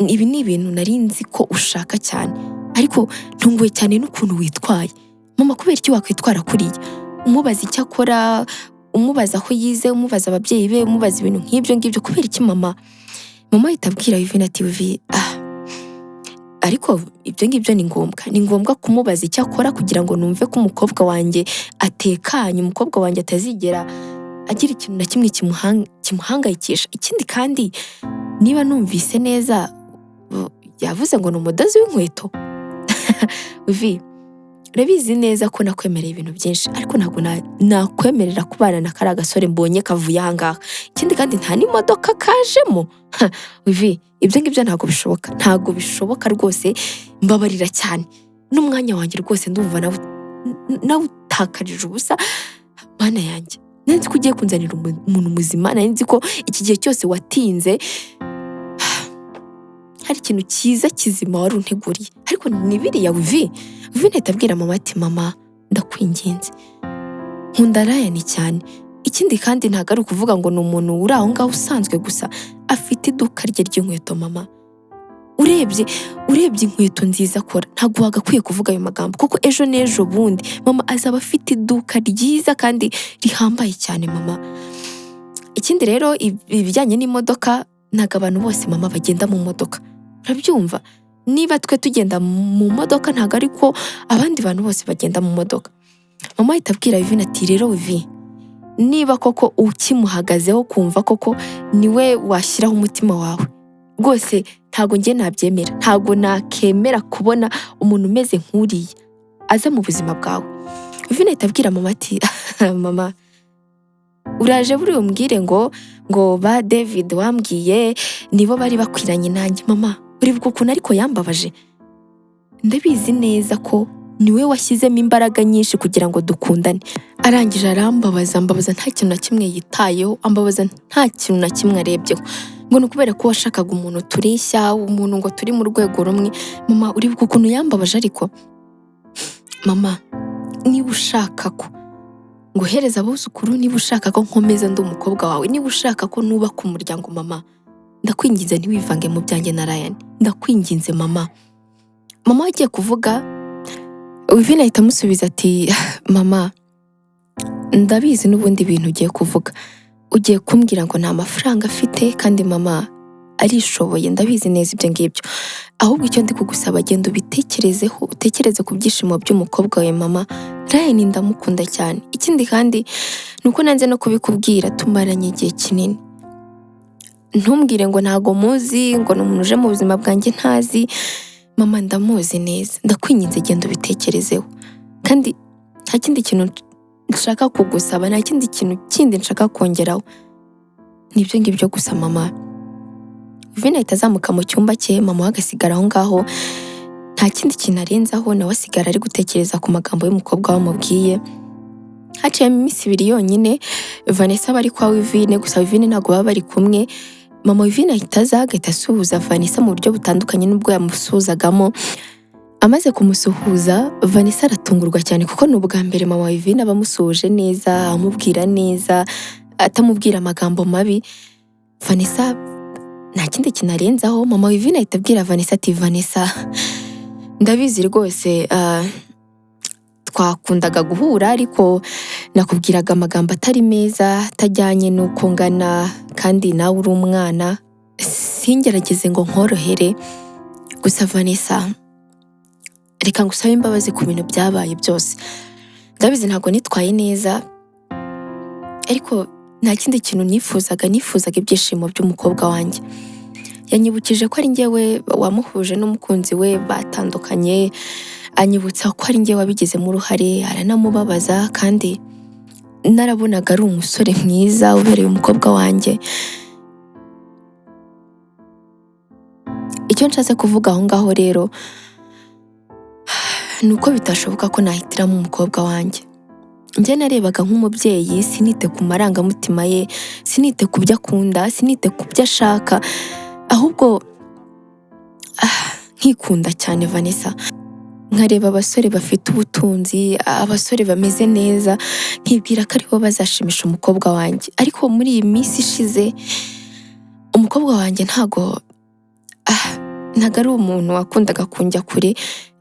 ibi ni ibintu nari nzi ko ushaka cyane, ariko ntunguwe cyane n'ukuntu witwaye. Mama, kubera iki wakwitwara kuriya? Umubaza icyo akora, umubaza aho yize, umubaza ababyeyi be, umubaza ibintu nk'ibyo ngibyo, kubera iki mama? Mama ahita abwira Wivine ati Wivi, ariko ibyo ngibyo ni ngombwa kumubaza icyo akora kugira ngo numve ko umukobwa wanjye atekanye, umukobwa wanjye atazigera agira ikintu na kimwe kimuhangayikisha. Ikindi kandi, niba numvise neza, yavuze ngo ni umudozi w'inkweto. Wivi, urabizi neza ko nakwemereye ibintu byinshi, ariko ntabwo nakwemerera kubana na kariya gasore mbonye kavuye ahangaha. Ikindi kandi, nta n'imodoka kajemo. Wivi, ibyo ngibyo ntabwo bishoboka rwose, mbabarira cyane. N'umwanya wanjye rwose ndumva nawe ntakarije ubusa mana yanjye nanzi ko ugiye kunzanira umuntu muzima nanzi ko iki gihe cyose watinze hari ikintu cyiza kizima wari unteguriye ariko ni biriya Vivi nahita abwira mama ati mama ndakwinginze nkunda Ryan cyane ikindi kandi ntago ari ukuvuga ngo ni umuntu uri aho ngaho usanzwe gusa afite iduka rye ry'inkweto mama urebye inkweto nziza akora ntago wagakwiye kuvuga ayo magambo kuko ejo n'ejo bundi mama azaba afite iduka ryiza kandi rihambaye cyane mama ikindi rero ibijyanye n'imodoka ntago abantu bose mama bagenda mu modoka urabyumva niba twe tugenda mu modoka ntago ariko abandi bantu bose bagenda mu modoka mama ahita abwira Vivi ati rero Vivi niba koko ukimuhagazeho kumva koko niwe washyiraho umutima wawe rwose ntago njye nabyemera ntago nakemera kubona umuntu umeze nk'uriya aza mu buzima bwawe Vivi ahita abwira mama ati mama uraje buri umbwire ngo ba David wambwiye nibo bari bakwiranye nanjye mama uribuka ukuntu ariko yambabaje ndabizi neza ko niwe washyizemo imbaraga nyinshi kugira ngo dukundane arangije arambabaza nta kintu na kimwe yitayeho ambabaza nta kintu na kimwe arebyeho ngo ni ukubera ko washakaga umuntu turishya umuntu ngo turi mu rwego rumwe mama uribuka ukuntu yambabaje ariko mama niba ushaka ko nguhereza abuzukuru niba ushaka ko nkomeza ndi umukobwa wawe niba ushaka ko nubaka umuryango mama ndakwinginze ntiwivange mu byanjye na Ryan ndakwinginze mama agiye kuvuga Vivi ahita amusubiza ati mama ndabizi n'ubundi bintu ugiye kuvuga ugiye kumbwira ngo nta mafaranga afite kandi mama arishoboye ndabizi neza ibyo ngibyo ahubwo icyo ndi kugusaba genda ubitekerezeho utekereze ku byishimo by'umukobwa wawe mama Ryan ndamukunda cyane ikindi kandi nuko nanze no kubikubwira tumaranye igihe kinini ntumbwire ngo ntago muzi ngo ni umuntu uje mu buzima bwanjye ntazi mama ndamuzi neza ndakwinginze genda ubitekerezeho kandi nta kindi kintu nshaka kugusaba nta kindi kintu kindi nshaka kongeraho nibyo ngibyo gusa mama Vivi ahita azamuka mu cyumba cye mama agasigara aho ngaho nta kindi kintu arenzaho nawe asigara ari gutekereza ku magambo y'umukobwa wamubwiye haciyemo iminsi ibiri yonyine Vanessa bari kwa Vivi gusa Vivi ntabwo baba bari kumwe mama Vivi ahita aza agahita asuhuza Vanessa mu buryo butandukanye n'ubwo yamusuhuzagamo amaze kumusuhuza Vanessa aratungurwa cyane kuko ni ubwa mbere mama Vivi abamusuhuje neza amubwira neza atamubwira amagambo mabi Vanessa nta kindi kintu arenzaho mama Vivi ahita abwira Vanessa ati Vanessa ndabizi rwose twakundaga guhura ariko nakubwiraga amagambo atari meza atajyanye n'uko ngana kandi nawe uri umwana singerageze ngo nkorohere gusa Vanessa reka ngusabe imbabazi ku bintu byabaye byose ndabizi ntabwo nitwaye neza ariko nta kindi kintu nifuzaga ibyishimo by'umukobwa wanjye yanyibukije ko ari njyewe wamuhuje n'umukunzi we batandukanye anyibutsa ko ari njyewe wabigizemo uruhare aranamubabaza kandi narabonaga ari umusore mwiza ubereye umukobwa wanjye icyo nshatse kuvuga aho ngaho rero ni uko bitashoboka ko nahitiramo umukobwa wanjye njye narebaga nk'umubyeyi sinite ku marangamutima ye sinite ku byo akunda sinite ku byo ashaka ahubwo nkikunda cyane Vanessa nkareba abasore bafite ubutunzi abasore bameze neza nkibwira ko aribo bazashimisha umukobwa wanjye ariko muri iyi minsi ishize umukobwa wanjye ntago ari umuntu wakundaga kunjya kure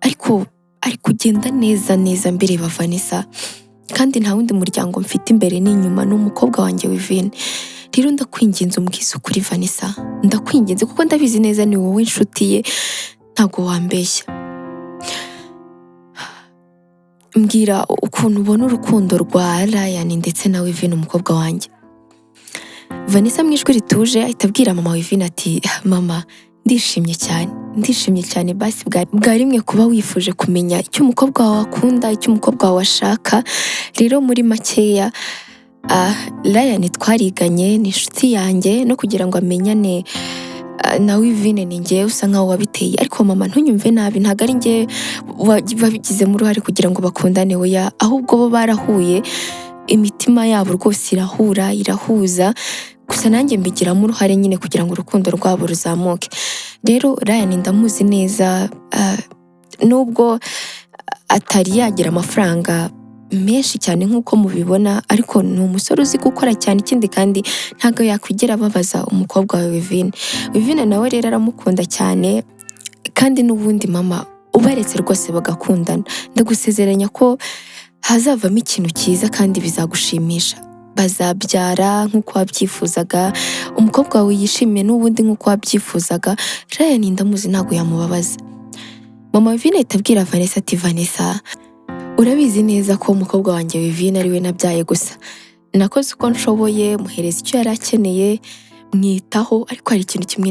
ariko ari kugenda neza mbireba Vanessa kandi nta wundi muryango mfite imbere n'inyuma n'umukobwa wanjye Vivi rero ndakwinginze umbwize ukuri Vanessa ndakwinginze kuko ndabizi neza ni wowe inshuti ye ntago wambeshya mbwira ukuntu ubona urukundo rwa Ryan ndetse na Vivi umukobwa wanjye Vanessa mu ijwi rituje ahita abwira mama Vivi ati mama ndishimye cyane basi bwa rimwe kuba wifuje kumenya icyo umukobwa wawe akunda icyo umukobwa wawe ashaka rero muri makeya Ryan twariganye ni inshuti yanjye no kugira ngo amenyane nawe Ivine ni njye usa nkaho wabiteye, ariko mama ntunyumve nabi, ntabwo ari njye babigizemo uruhare kugira ngo bakundane, oya, ahubwo bo barahuye, imitima yabo rwose irahura, irahuza, gusa nanjye mbigiramo uruhare nyine kugira ngo urukundo rwabo ruzamuke. Rero Ryan ndamuzi neza, nubwo atari yagira amafaranga menshi cyane nk'uko mubibona, ariko ni umusore uzi gukora cyane, ikindi kandi ntabwo yakwigira ababaza umukobwa wa Ivine nawe rero aramukunda cyane, kandi n'ubundi mama ubaretse rwose bagakundana, ndagusezeranya ko hazavamo ikintu cyiza kandi bizagushimisha, bazabyara nk'uko wabyifuzaga, umukobwa wawe yishimiye n'ubundi nk'uko wabyifuzaga. Ryan ndamuzi ntabwo yamubabaza. Mama Ivine ahita abwira Vanessa ati Vanessa, urabizi neza ko umukobwa wanjye Ivine ari we nabyaye, gusa nakoze uko nshoboye muhereza icyo yari akeneye, mwitaho, ariko hari ikintu kimwe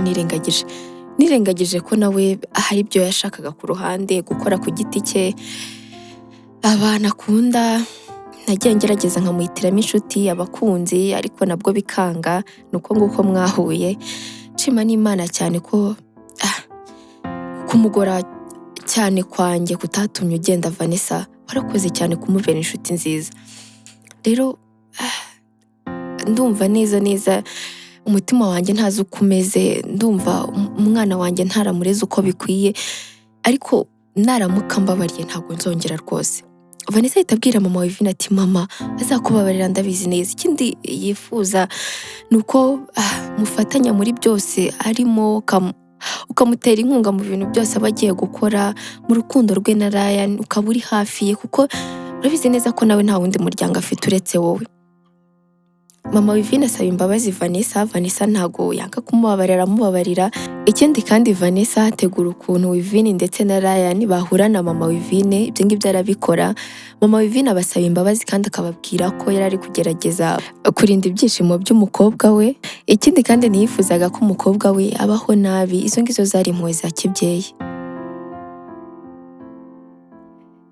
nirengagije ko nawe hari ibyo yashakaga ku ruhande gukora ku giti cye, abana akunda, nagiye ngerageza nkamuhitiramo inshuti, abakunzi, ariko nabwo bikanga, nuko nguko mwahuye. Nshima n'Imana cyane ko kumugora cyane kwanjye kutatumye ugenda Vanessa, warakoze cyane kumubera inshuti nziza. Rero ndumva neza umutima wanjye ntazi uko umeze, ndumva umwana wanjye ntaramureze uko bikwiye, ariko naramuka mbabariye ntabwo nzongera rwose. Vanessa ahita abwira mama wa Ivine ati mama azakubabarira ndabizi neza, ikindi yifuza ni uko mufatanya muri byose arimo, ukamutera inkunga mu bintu byose aba agiye gukora, mu rukundo rwe na Ryan ukaba uri hafi ye, kuko urabizi neza ko nawe nta wundi muryango afite uretse wowe. Mama Ivine asaba imbabazi Vanessa ntago yanga kumubabarira, amubabarira. Ikindi kandi Vanessa ategura ukuntu Ivine ndetse na Ryan bahura na mama Ivine, ibyo ngibyo arabikora. Mama Ivine abasaba imbabazi kandi akababwira ko yari ari kugerageza kurinda ibyishimo by'umukobwa we, ikindi kandi ntiyifuzaga ko umukobwa we abaho nabi. Izo ngizo zari impuhwe za kibyeyi.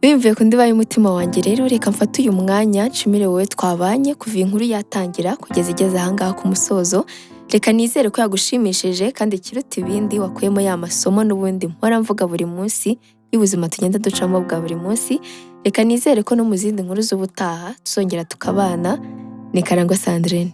Bimvuye ku ndiba y'umutima wanjye, rero reka mfate uyu mwanya nshimire wowe twabanye kuva inkuru yatangira kugeza igeze ahangaha ku musozo. Reka nizere ko yagushimishije kandi ikiruta ibindi wakuyemo ya masomo n'ubundi mpora mvuga buri munsi y'ubuzima tugenda ducamo bwa buri munsi. Reka nizere ko no mu zindi nkuru z'ubutaha tuzongera tukabana. Ni Karangwa Sandrine.